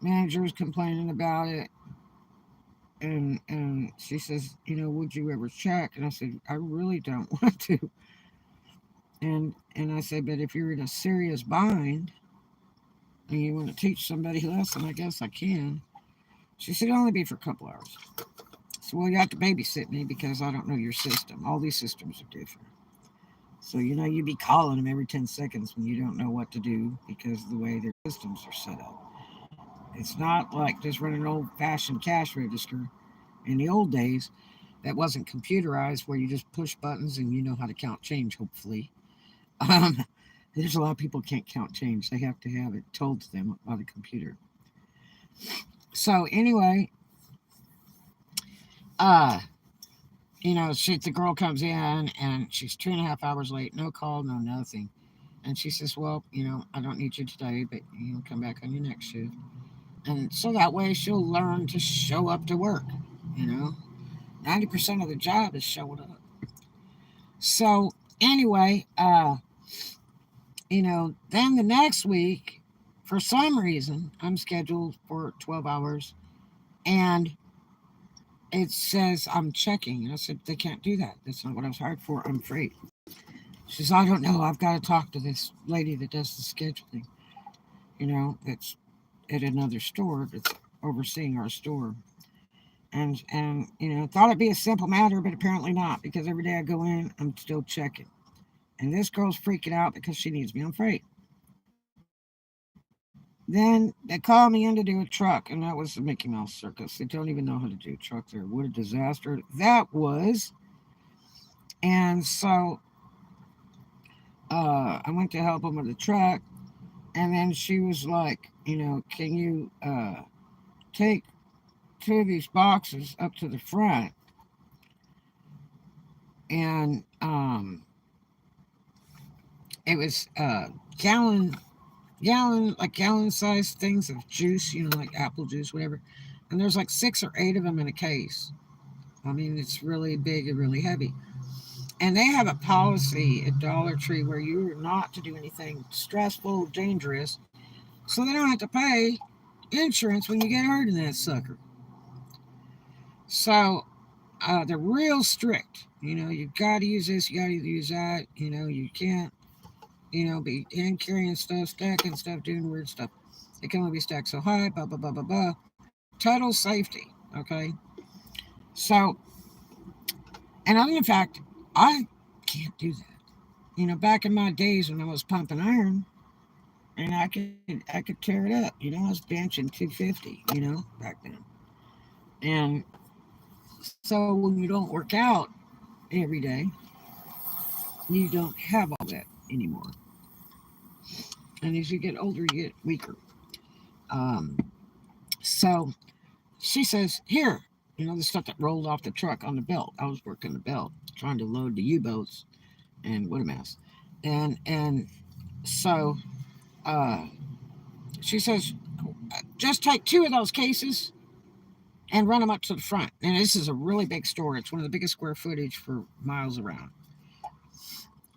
Manager's complaining about it, and she says, would you ever check? And I said, I really don't want to. And I said, but if you're in a serious bind and you want to teach somebody a lesson, I guess I can. She said, it'll only be for a couple hours. So, well, you have to babysit me because I don't know your system. All these systems are different. So, you'd be calling them every 10 seconds when you don't know what to do because of the way their systems are set up. It's not like just running an old fashioned cash register in the old days that wasn't computerized where you just push buttons and you know how to count change, hopefully. Um, there's a lot of people can't count change. They have to have it told to them by the computer. So, anyway, uh, the girl comes in and she's 2.5 hours late, no call, no nothing. And she says, well, I don't need you today, but you come back on your next shift. And so that way she'll learn to show up to work. You know, 90% of the job is showing up. So anyway, then the next week, for some reason, I'm scheduled for 12 hours and it says I'm checking. And I said, they can't do that. That's not what I was hired for. I'm free. She says, I don't know. I've got to talk to this lady that does the scheduling. That's at another store that's overseeing our store. And thought it'd be a simple matter, but apparently not, because every day I go in, I'm still checking. And this girl's freaking out because she needs me on freight. Then they called me in to do a truck, and that was the Mickey Mouse Circus. They don't even know how to do a truck there. What a disaster that was. And so I went to help them with the truck, and then she was like, can you take two of these boxes up to the front? And it was gallon sized things of juice, like apple juice, whatever. And there's like 6 or 8 of them in a case. I mean, it's really big and really heavy. And they have a policy at Dollar Tree where you're not to do anything stressful, dangerous, so they don't have to pay insurance when you get hurt in that sucker. So they're real strict. You got to use this, you got to use that. You can't, be hand carrying stuff, stacking stuff, doing weird stuff. It can only be stacked so high, blah, blah, blah, blah, blah. Total safety, okay? So, and other than fact, I can't do that. Back in my days when I was pumping iron, and I could tear it up. I was benching 250, back then. And so when you don't work out every day, you don't have all that anymore. And as you get older, you get weaker. Um, so she says, here, the stuff that rolled off the truck on the belt. I was working the belt, trying to load the U-boats, and what a mess. And so uh, she says, just take 2 of those cases and run them up to the front. And this is a really big store. It's one of the biggest square footage for miles around.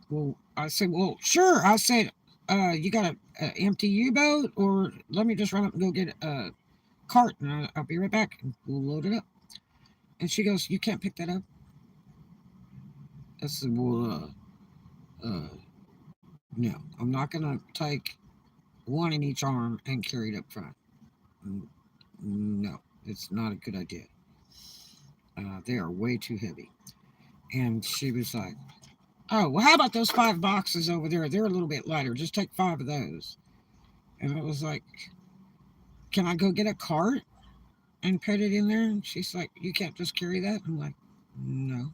Well, I said, well, sure. I said, you got a empty U-boat, or let me just run up and go get a cart, and I'll be right back, and we'll load it up. And she goes, you can't pick that up. I said, well, no, I'm not going to take one in each arm and carry it up front. No, it's not a good idea. They are way too heavy. And she was like, oh, well, how about those 5 boxes over there? They're a little bit lighter. Just take 5 of those. And I was like, can I go get a cart and put it in there? And she's like, you can't just carry that? I'm like, no.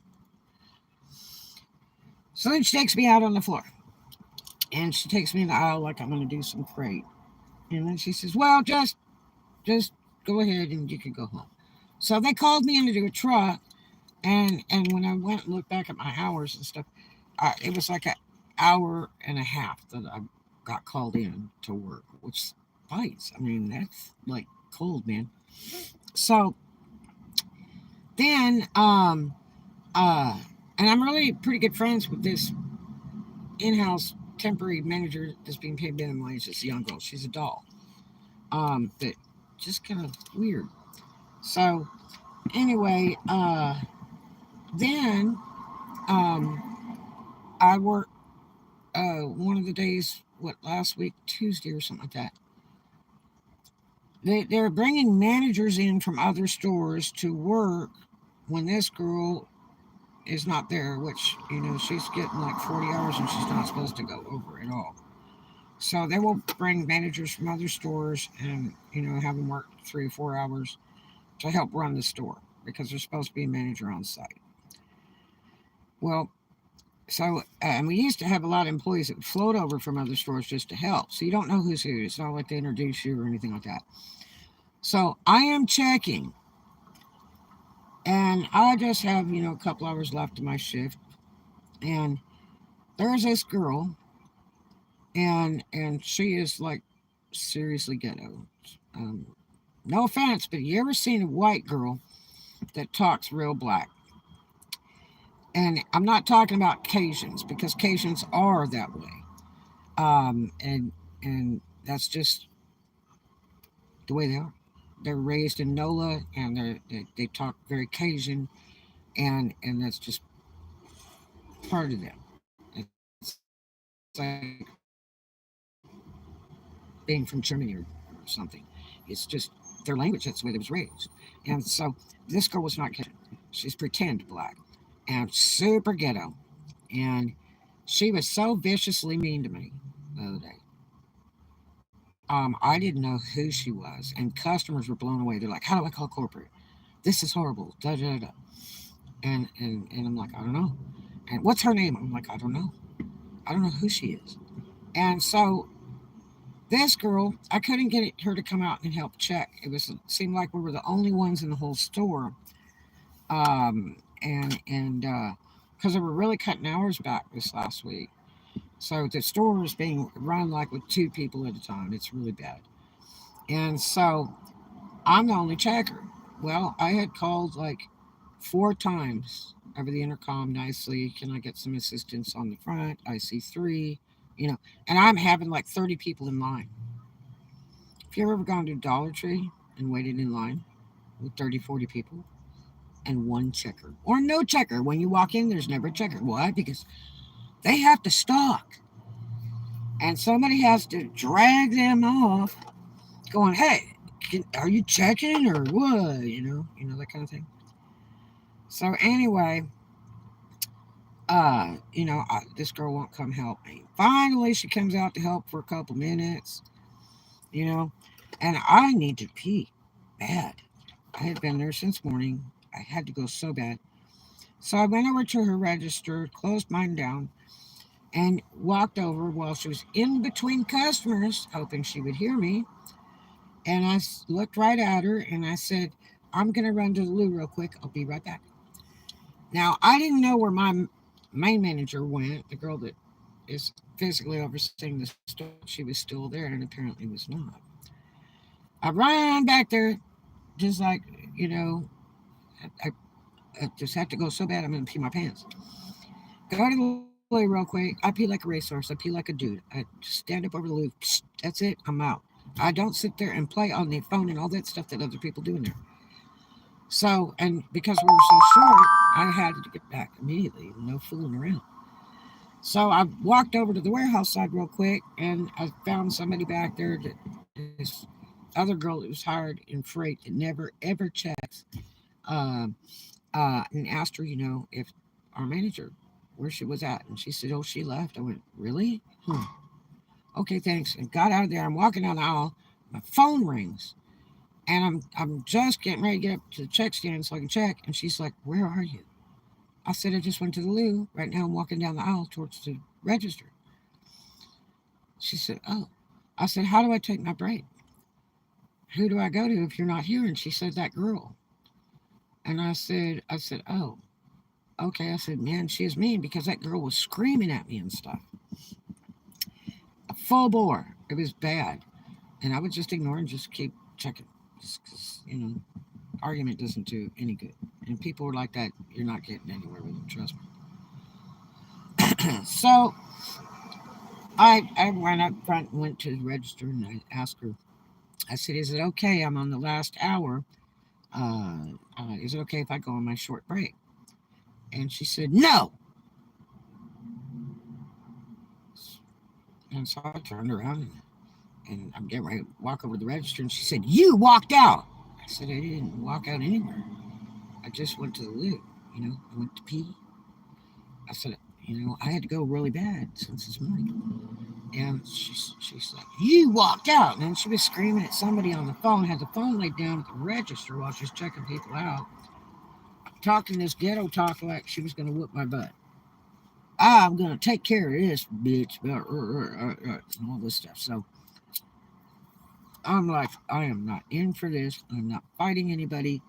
So then she takes me out on the floor. And she takes me in the aisle like I'm going to do some freight. And then she says, well, just go ahead and you can go home. So they called me in to do a truck. And when I went and looked back at my hours and stuff, it was like an hour and a half that I got called in to work, which bites. I mean, that's like cold, man. So then, uh, and I'm really pretty good friends with this in-house temporary manager that's being paid minimum wage. This young girl, she's a doll. But just kind of weird. So anyway, then um, I worked one of the days, what last week, Tuesday or something like that. They're bringing managers in from other stores to work when this girl is not there, which, she's getting like 40 hours and she's not supposed to go over at all. So they will bring managers from other stores and, have them work 3 or 4 hours to help run the store because there's supposed to be a manager on site. Well, so, and we used to have a lot of employees that would float over from other stores just to help. So you don't know who's who. It's not like they introduce you or anything like that. So I am checking, and I just have, a couple hours left of my shift. And there's this girl, and she is like seriously ghetto. Um, no offense, but you ever seen a white girl that talks real black? And I'm not talking about Cajuns because Cajuns are that way. And that's just the way they are. They're raised in NOLA, and they talk very Cajun, and that's just part of them. It's like being from Germany or something. It's just their language. That's the way they was raised. And so this girl was not Cajun. She's pretend black and super ghetto. And she was so viciously mean to me the other day. I didn't know who she was, and customers were blown away. They're like, "How do I call corporate? This is horrible." Da da da. And I'm like, "I don't know." And what's her name? I'm like, "I don't know. I don't know who she is." And so this girl, I couldn't get her to come out and help check. It seemed like we were the only ones in the whole store, and because they were really cutting hours back this last week. So the store is being run like with two people at a time. It's really bad. And so I'm the only checker. Well, I had called like 4 times over the intercom nicely. Can I get some assistance on the front? I see three, you know, and I'm having like 30 people in line. If you've ever gone to Dollar Tree and waited in line with 30, 40 people and one checker or no checker, when you walk in, there's never a checker. Why? Because they have to stock and somebody has to drag them off going, hey, are you checking or what? That kind of thing. So anyway, this girl won't come help me. Finally, she comes out to help for a couple minutes, you know, and I need to pee bad. I had been there since morning. I had to go so bad. So I went over to her register, closed mine down, and walked over while she was in between customers, hoping she would hear me. And I looked right at her and I said, I'm going to run to the loo real quick. I'll be right back. Now, I didn't know where my main manager went, the girl that is physically overseeing the store. She was still there and apparently was not. I ran back there just like, you know, I, I just had to go so bad I'm going to pee my pants. Go to the loo real quick. I pee like a racehorse. I pee like a dude. I stand up over the loo. That's it. I'm out. I don't sit there and play on the phone and all that stuff that other people do in there. So, and because we were so short, I had to get back immediately. No fooling around. So I walked over to the warehouse side real quick, and I found somebody back there that this other girl that was hired in freight that never ever checks, um, and asked her, if our manager where she was at, and she said, "Oh, she left." I went, "Really? Okay, thanks." And got out of there. I'm walking down the aisle. My phone rings, and I'm just getting ready to get up to the check stand so I can check. And she's like, "Where are you?" I said, "I just went to the loo. Right now, I'm walking down the aisle towards the register." She said, "Oh." I said, "How do I take my break? Who do I go to if you're not here?" And she said, "That girl." And I said, "Oh." Okay, I said, man, she is mean because that girl was screaming at me and stuff. A full bore. It was bad. And I would just ignore and just keep checking. Just because, argument doesn't do any good. And people are like that, you're not getting anywhere with them, trust me. So I went up front and went to the register and I asked her, I said, is it okay? I'm on the last hour. Is it okay if I go on my short break? And she said, no. And so I turned around and I'm getting ready to walk over to the register. And she said, you walked out. I said, I didn't walk out anywhere. I just went to the loo. I went to pee. I said, I had to go really bad since this morning. And she's like, you walked out. And then she was screaming at somebody on the phone, had the phone laid down at the register while she was checking people out, talking this ghetto talk like she was going to whoop my butt. I'm going to take care of this bitch, and all this stuff. So I'm like, I am not in for this. I'm not fighting anybody.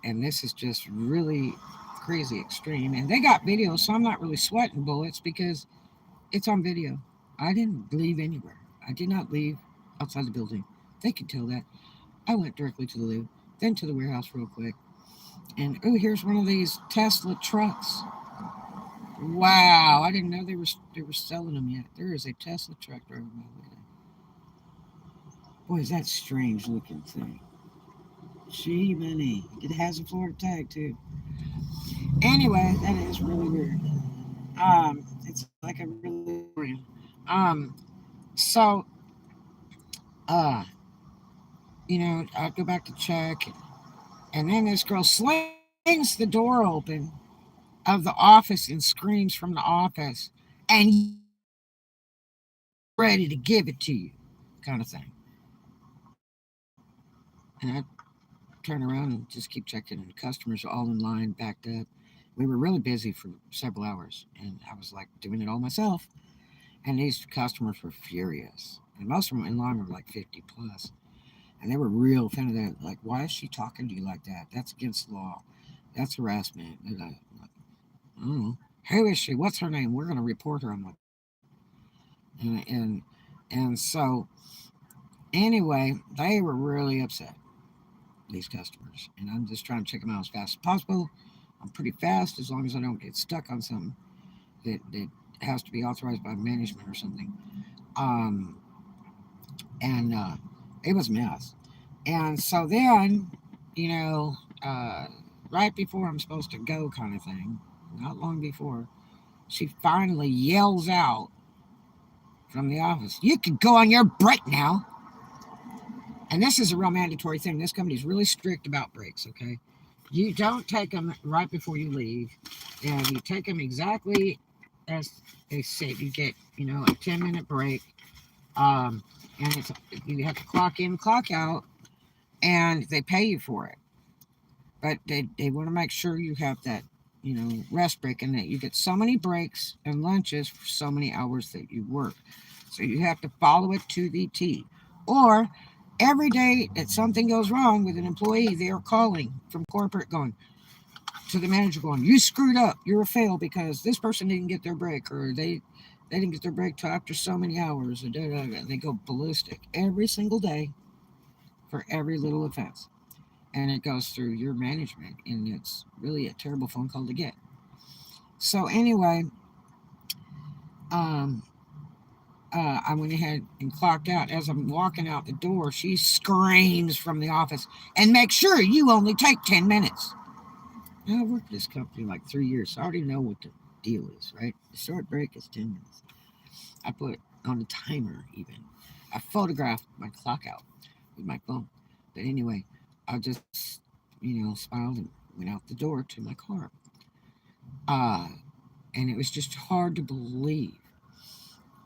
And this is just really crazy extreme. And they got video, so I'm not really sweating bullets because it's on video. I didn't leave anywhere. I did not leave outside the building. They could tell that. I went directly to the loo, then to the warehouse real quick. And oh, here's one of these Tesla trucks. Wow, I didn't know they were selling them yet. There is a Tesla truck driving by there. Boy, is that strange looking thing. Gee, money. It has a Florida tag too. Anyway, that is really weird. It's like a really boring. So, uh, I go back to check, and then this girl slings the door open of the office and screams from the office, and ready to give it to you, kind of thing. And I turn around and just keep checking, and the customers are all in line, backed up. We were really busy for several hours, and I was like doing it all myself. And these customers were furious, and most of them in line were like 50 plus, and they were real offended. That like, why is she talking to you like that? That's against the law. That's harassment. And I don't know. Who is she? What's her name? We're going to report her. I'm like, and so anyway, they were really upset, these customers, and I'm just trying to check them out as fast as possible. I'm pretty fast as long as I don't get stuck on something that has to be authorized by management or something. Um, and it was a mess. And so then, you know, uh, right before I'm supposed to go, kind of thing, not long before, she finally yells out from the office, "You can go on your break now." And this is a real mandatory thing. This company's really strict about breaks, okay? You don't take them right before you leave, and you take them exactly as they say. You get, a 10-minute break, um, and you have to clock in, clock out, and they pay you for it. But they want to make sure you have that, rest break, and that you get so many breaks and lunches for so many hours that you work. So you have to follow it to the T. Or every day that something goes wrong with an employee, they are calling from corporate going to the manager going, "You screwed up. You're a fail because this person didn't get their break, or they didn't get their break till after so many hours." And they go ballistic every single day for every little offense. And it goes through your management, and it's really a terrible phone call to get. So anyway, um, I went ahead and clocked out. As I'm walking out the door, she screams from the office, "And make sure you only take 10 minutes." Now, I've worked at this company like 3 years, so I already know what the deal is, right? The short break is 10 minutes. I put on a timer even. I photographed my clock out with my phone. But anyway, I just, smiled and went out the door to my car. Uh, and it was just hard to believe.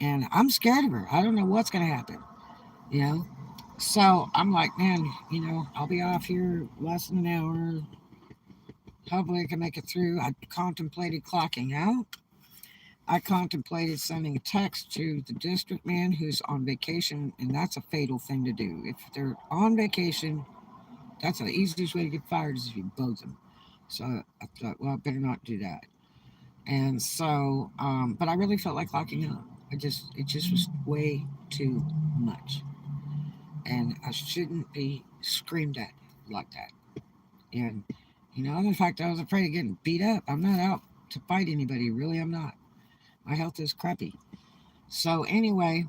And I'm scared of her. I don't know what's going to happen, you know? So I'm like, man, I'll be off here less than an hour. Hopefully I can make it through. I contemplated clocking out. I contemplated sending a text to the district man who's on vacation, and that's a fatal thing to do. If they're on vacation, that's the easiest way to get fired is if you bug them. So I thought, well, I better not do that. And so, but I really felt like locking up. It just was way too much. And I shouldn't be screamed at like that. And, the fact I was afraid of getting beat up. I'm not out to fight anybody. Really, I'm not. My health is crappy. So, anyway,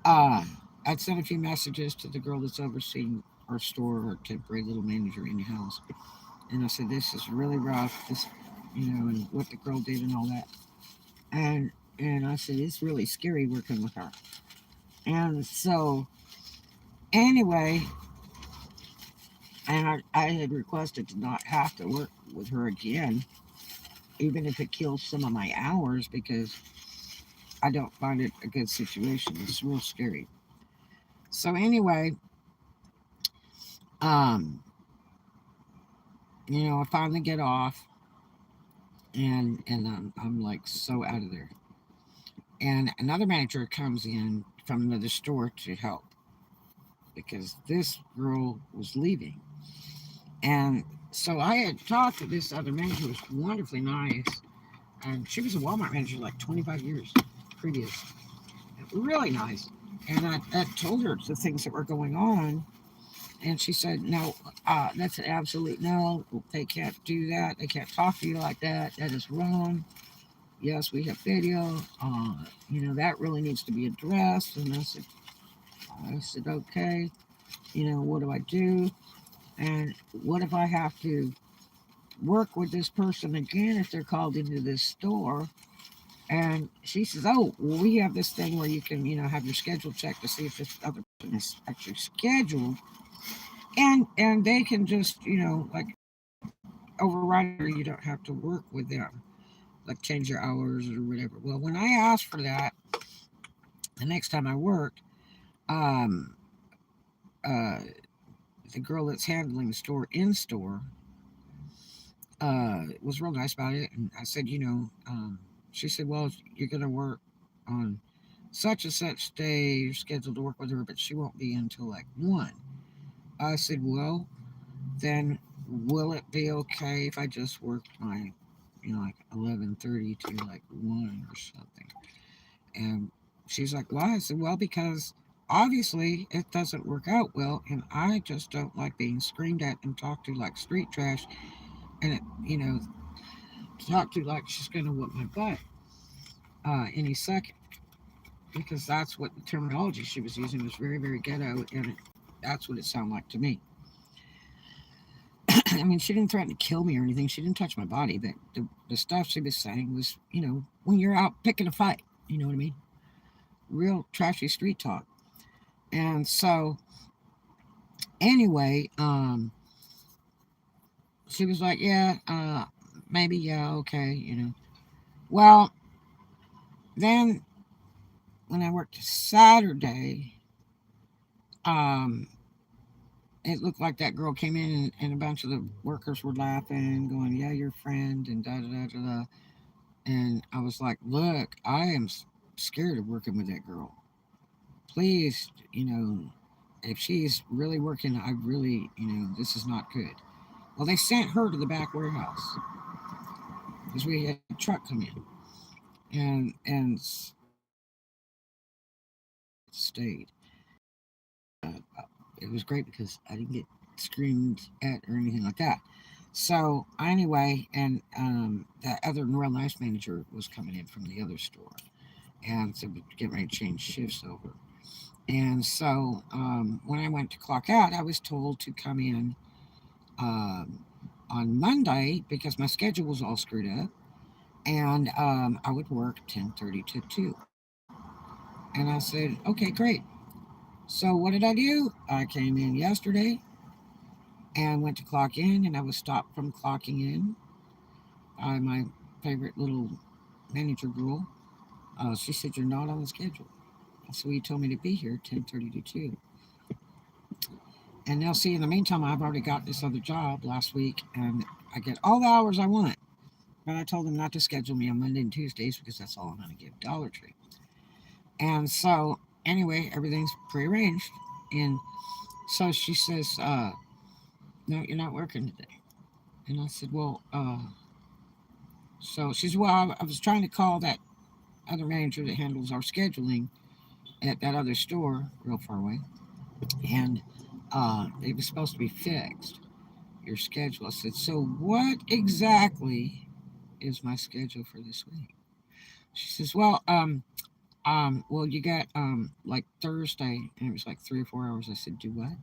uh, I'd sent a few messages to the girl that's overseeing our store, our temporary little manager in the house. And I said, this is really rough. And what the girl did and all that. And, and I said, it's really scary working with her. And so, anyway, and I had requested to not have to work with her again, even if it kills some of my hours, because I don't find it a good situation. It's real scary. So anyway, um, I finally get off, and I'm like so out of there. And another manager comes in from another store to help because this girl was leaving. And so I had talked to this other manager who was wonderfully nice. And she was a Walmart manager like 25 years previous. Really nice. And I told her the things that were going on. And she said, no, that's an absolute no. They can't do that. They can't talk to you like that. That is wrong. Yes, we have video. That really needs to be addressed. And I said, okay. What do I do? And what if I have to work with this person again if they're called into this store? And she says, oh, well, we have this thing where you can, have your schedule checked to see if this other person is actually scheduled. And they can just, like override it, or you don't have to work with them, like change your hours or whatever. Well, when I asked for that the next time I worked, um, uh, the girl that's handling the store in store was real nice about it. And I said, she said, well, you're going to work on such and such day, you're scheduled to work with her, but she won't be until like 1. I said, well, then will it be okay if I just worked my, like 11:30 to like 1 or something? And she's like, why? I said, well, because obviously it doesn't work out well, and I just don't like being screamed at and talked to like street trash, and talked to like she's gonna whip my butt any second, because that's what the terminology she was using was very, very ghetto, and that's what it sounded like to me. I mean, she didn't threaten to kill me or anything. She didn't touch my body, but the stuff she was saying was, when you're out picking a fight, you know what I mean? Real trashy street talk. And so, anyway, she was like, yeah, maybe, yeah, okay, Well, then when I worked Saturday, um, it looked like that girl came in and a bunch of the workers were laughing, going, yeah, your friend, and da da da da da. And I was like, look, I am scared of working with that girl. Please, if she's really working, I really, this is not good. Well, they sent her to the back warehouse because we had a truck come in, and stayed. It was great because I didn't get screamed at or anything like that. So anyway, and that other real nice manager was coming in from the other store, and so we get ready to change shifts over. And so when I went to clock out, I was told to come in um, on Monday because my schedule was all screwed up, and I would work 10:30 to 2. And I said, okay, great. So what did I do? I came in yesterday and went to clock in, and I was stopped from clocking in by my favorite little manager girl. She said, you're not on the schedule. So he told me to be here 10:30 to 2. And now, see, in the meantime, I've already got this other job last week, and I get all the hours I want. But I told them not to schedule me on Monday and Tuesdays because that's all I'm going to give Dollar Tree. And so, anyway, everything's prearranged. And so she says, no, you're not working today. And I said, well, so she said, well, I was trying to call that other manager that handles our scheduling at that other store real far away. And it was supposed to be fixed, your schedule. I said, so what exactly is my schedule for this week? She says, well, you got like Thursday, and it was like 3 or 4 hours. I said, do what?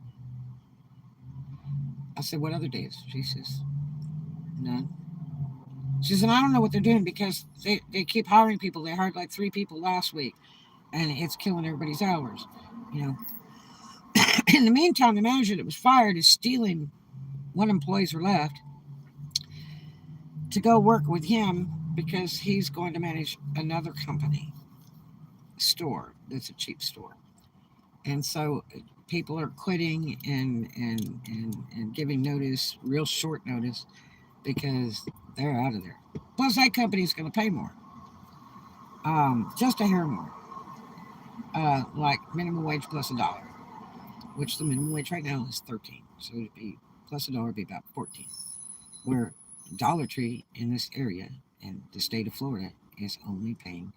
I said, what other days? She says, none. She says, and I don't know what they're doing because they keep hiring people. They hired like 3 people last week, and it's killing everybody's hours. You know. In the meantime, the manager that was fired is stealing what employees are left to go work with him because he's going to manage another company store that's a cheap store. And so people are quitting and giving notice, real short notice, because they're out of there. Plus, that company's going to pay more, just a hair more, like minimum wage plus $1, which the minimum wage right now is 13. So it'd be plus $1 would be about 14. Where Dollar Tree in this area in the state of Florida is only paying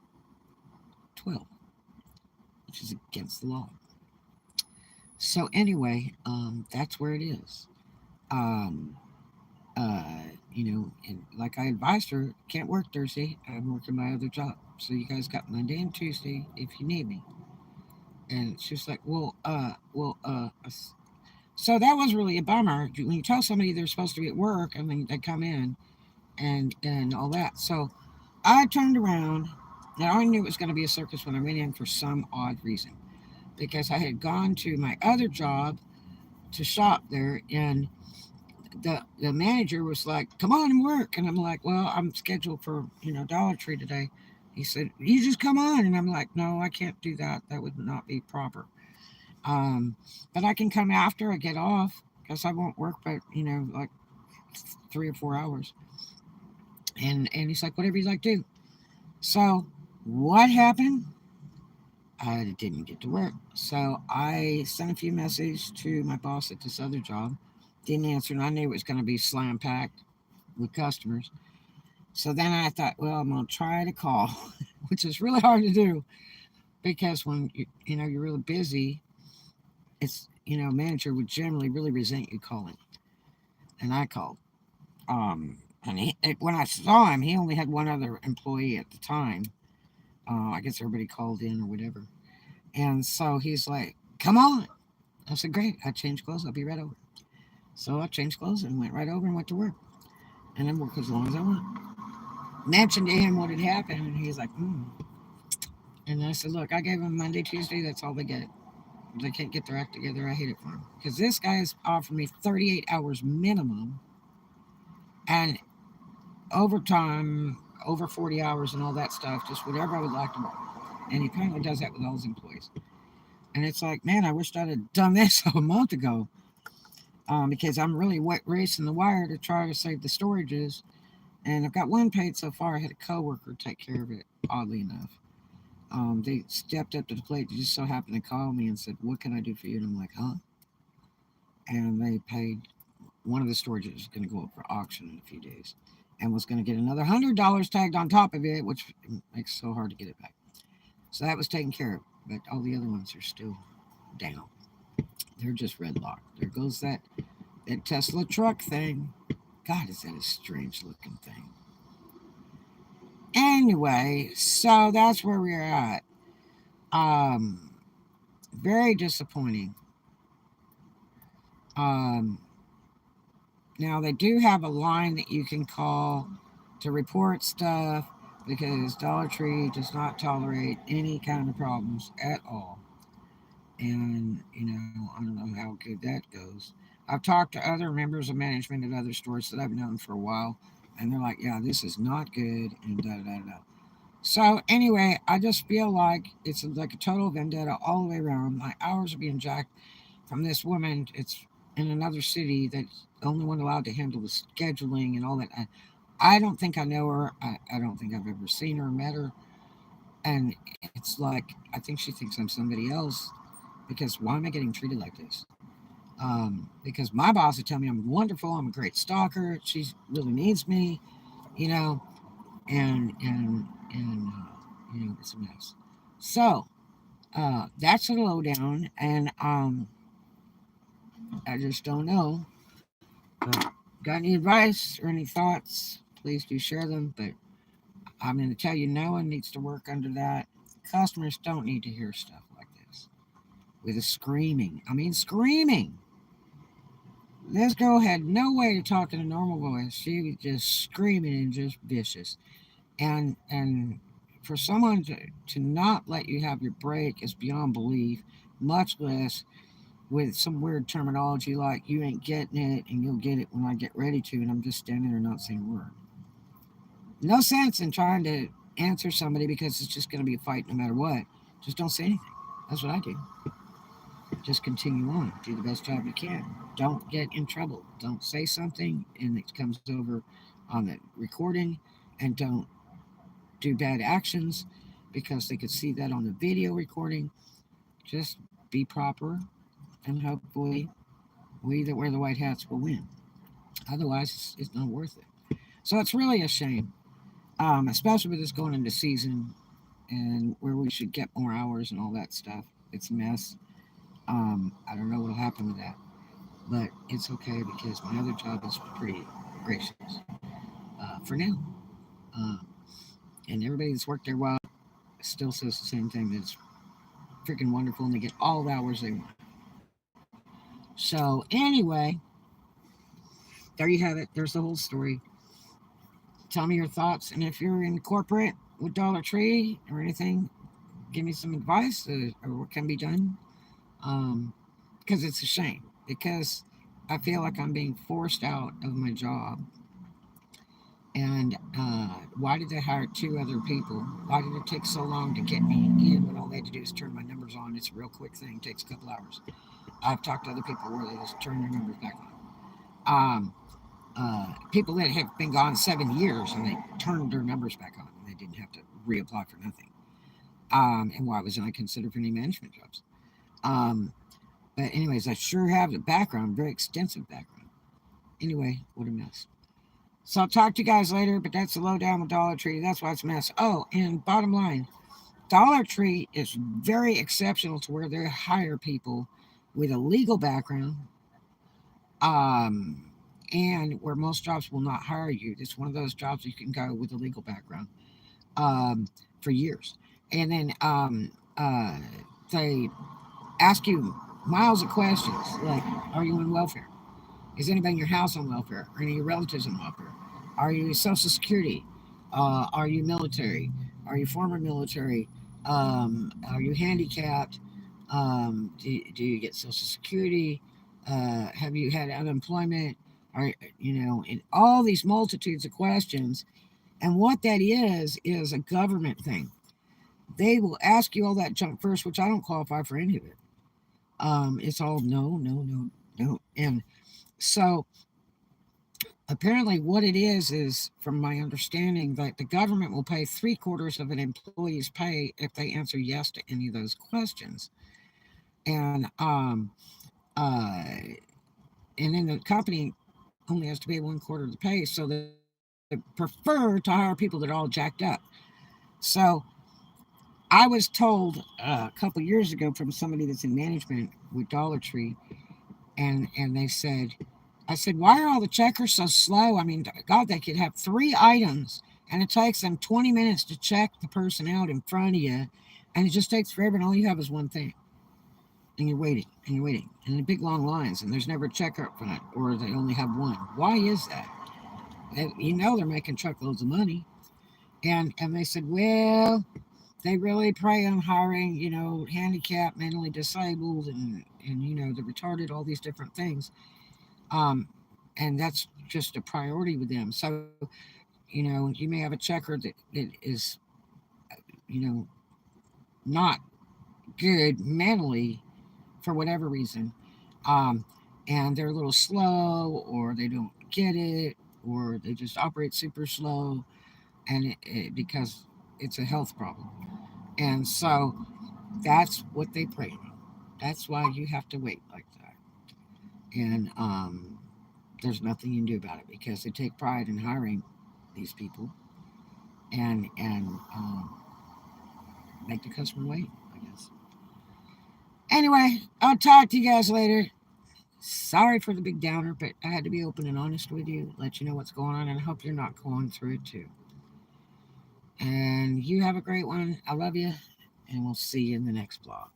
12, which is against the law. So anyway, that's where it is. Um, and like I advised her, can't work Thursday. I'm working my other job. So you guys got Monday and Tuesday if you need me. And she's like, so that was really a bummer. When you tell somebody they're supposed to be at work and then they come in and all that. So I turned around. Now I knew it was going to be a circus when I went in for some odd reason because I had gone to my other job to shop there, and the manager was like, "Come on and work," and I'm like, "Well, I'm scheduled for Dollar Tree today." He said, "You just come on," and I'm like, "No, I can't do that. That would not be proper. Um, but I can come after I get off because I won't work, but like 3 or 4 hours." And he's like, "Whatever you like to do." So what happened? I didn't get to work. So I sent a few messages to my boss at this other job. Didn't answer, and I knew it was going to be slam packed with customers. So then I thought, well, I'm going to try to call, which is really hard to do because when you're really busy, it's manager would generally really resent you calling, and I called. And when I saw him, he only had one other employee at the time. I guess everybody called in or whatever. And so he's like, "Come on." I said, "Great. I changed clothes. I'll be right over." So I changed clothes and went right over and went to work. And then worked as long as I want. Mentioned to him what had happened, and he's like, "Hmm." And I said, "Look, I gave them Monday, Tuesday. That's all they get. If they can't get their act together, I hate it for them. Because this guy's offered me 38 hours minimum and overtime, over 40 hours and all that stuff, just whatever I would like to work." And he apparently does that with all his employees. And it's like, man, I wished I'd have done this a month ago, because I'm really racing the wire to try to save the storages. And I've got one paid so far. I had a coworker take care of it, oddly enough. They stepped up to the plate. They just so happened to call me and said, "What can I do for you?" And I'm like, "Huh?" And they paid. One of the storages is going to go up for auction in a few days and was going to get another $100 tagged on top of it, which makes it so hard to get it back. So that was taken care of. But all the other ones are still down. They're just red locked. There goes that Tesla truck thing. God, is that a strange looking thing? Anyway, so that's where we're at. Um, Very disappointing. Um, Now they do have a line that you can call to report stuff because Dollar Tree does not tolerate any kind of problems at all. And I don't know how good that goes. I've talked to other members of management at other stores that I've known for a while, and they're like, "Yeah, this is not good," and da da da. So anyway, I just feel like it's like a total vendetta all the way around. My hours are being jacked from this woman. It's in another city that's the only one allowed to handle the scheduling and all that. I don't think I know her. I don't think I've ever seen her or met her. And it's like, I think she thinks I'm somebody else because why am I getting treated like this? Because my boss would tell me I'm wonderful, I'm a great stalker, she really needs me, you know, and it's a mess. So that's a lowdown, and I just don't know. But got any advice or any thoughts? Please do share them. But I'm going to tell you, no one needs to work under that. Customers don't need to hear stuff like this with a screaming. I mean, screaming. This girl had no way to talk in a normal voice. She was just screaming and just vicious. And for someone to not let you have your break is beyond belief, much less with some weird terminology like you ain't getting it and you'll get it when I get ready to, and I'm just standing there not saying a word. No sense in trying to answer somebody because it's just going to be a fight no matter what. Just don't say anything. That's what I do. Just continue on. Do the best job you can. Don't get in trouble. Don't say something and it comes over on the recording, and don't do bad actions because they could see that on the video recording. Just be proper, and hopefully we that wear the white hats will win. Otherwise, it's not worth it. So it's really a shame, especially with this going into season and where we should get more hours and all that stuff. It's a mess. I don't know what'll happen with that, but it's okay because my other job is pretty gracious for now. Uh, and everybody that's worked there a while still says the same thing. That it's freaking wonderful and they get all the hours they want. So anyway, there you have it. There's the whole story. Tell me your thoughts, and if you're in corporate with Dollar Tree or anything, give me some advice or what can be done. Um, because it's a shame. Because I feel like I'm being forced out of my job. And why did they hire two other people? Why did it take so long to get me in when all they had to do is turn my numbers on? It's a real quick thing. It takes a couple hours. I've talked to other people where they just turn their numbers back on. People that have been gone 7 years and they turned their numbers back on and they didn't have to reapply for nothing. And why wasn't I considered for any management jobs? Um, but anyways, I sure have the background, very extensive background. Anyway, what a mess. So I'll talk to you guys later, but that's the lowdown with Dollar Tree. That's why it's a mess. Oh, and bottom line, Dollar Tree is very exceptional to where they hire people with a legal background, um, and where most jobs will not hire you. It's one of those jobs you can go with a legal background for years. And then they ask you miles of questions like, are you on welfare? Is anybody in your house on welfare? Are any of your relatives on welfare? Are you Social Security? Are you military? Are you former military? Are you handicapped? Do you get Social Security? Have you had unemployment? Are and all these multitudes of questions. And what that is a government thing. They will ask you all that junk first, which I don't qualify for any of it. It's all no, no, no, no. And so apparently what it is from my understanding that the government will pay 3/4 of an employee's pay if they answer yes to any of those questions. And uh and then the company only has to pay 1/4 of the pay, so they prefer to hire people that are all jacked up. So I was told a couple years ago from somebody that's in management with Dollar Tree, and they said, I said, why are all the checkers so slow? I mean, God, they could have three items, and it takes them 20 minutes to check the person out in front of you, and it just takes forever, and all you have is one thing, and you're waiting, and you're waiting, and the big long lines, and there's never a checker up front, or they only have one. Why is that? They're making truckloads of money, and they said, well, they really prey on hiring, handicapped, mentally disabled, and the retarded, all these different things. Um, and that's just a priority with them. So, you may have a checker that is, you know, not good mentally for whatever reason, um, and they're a little slow, or they don't get it, or they just operate super slow, and because it's a health problem. And so that's what they prey on. That's why you have to wait like that. And there's nothing you can do about it because they take pride in hiring these people and make the customer wait, I guess. Anyway, I'll talk to you guys later. Sorry for the big downer, but I had to be open and honest with you, let you know what's going on, and I hope you're not going through it too. And you have a great one. I love you, and we'll see you in the next vlog.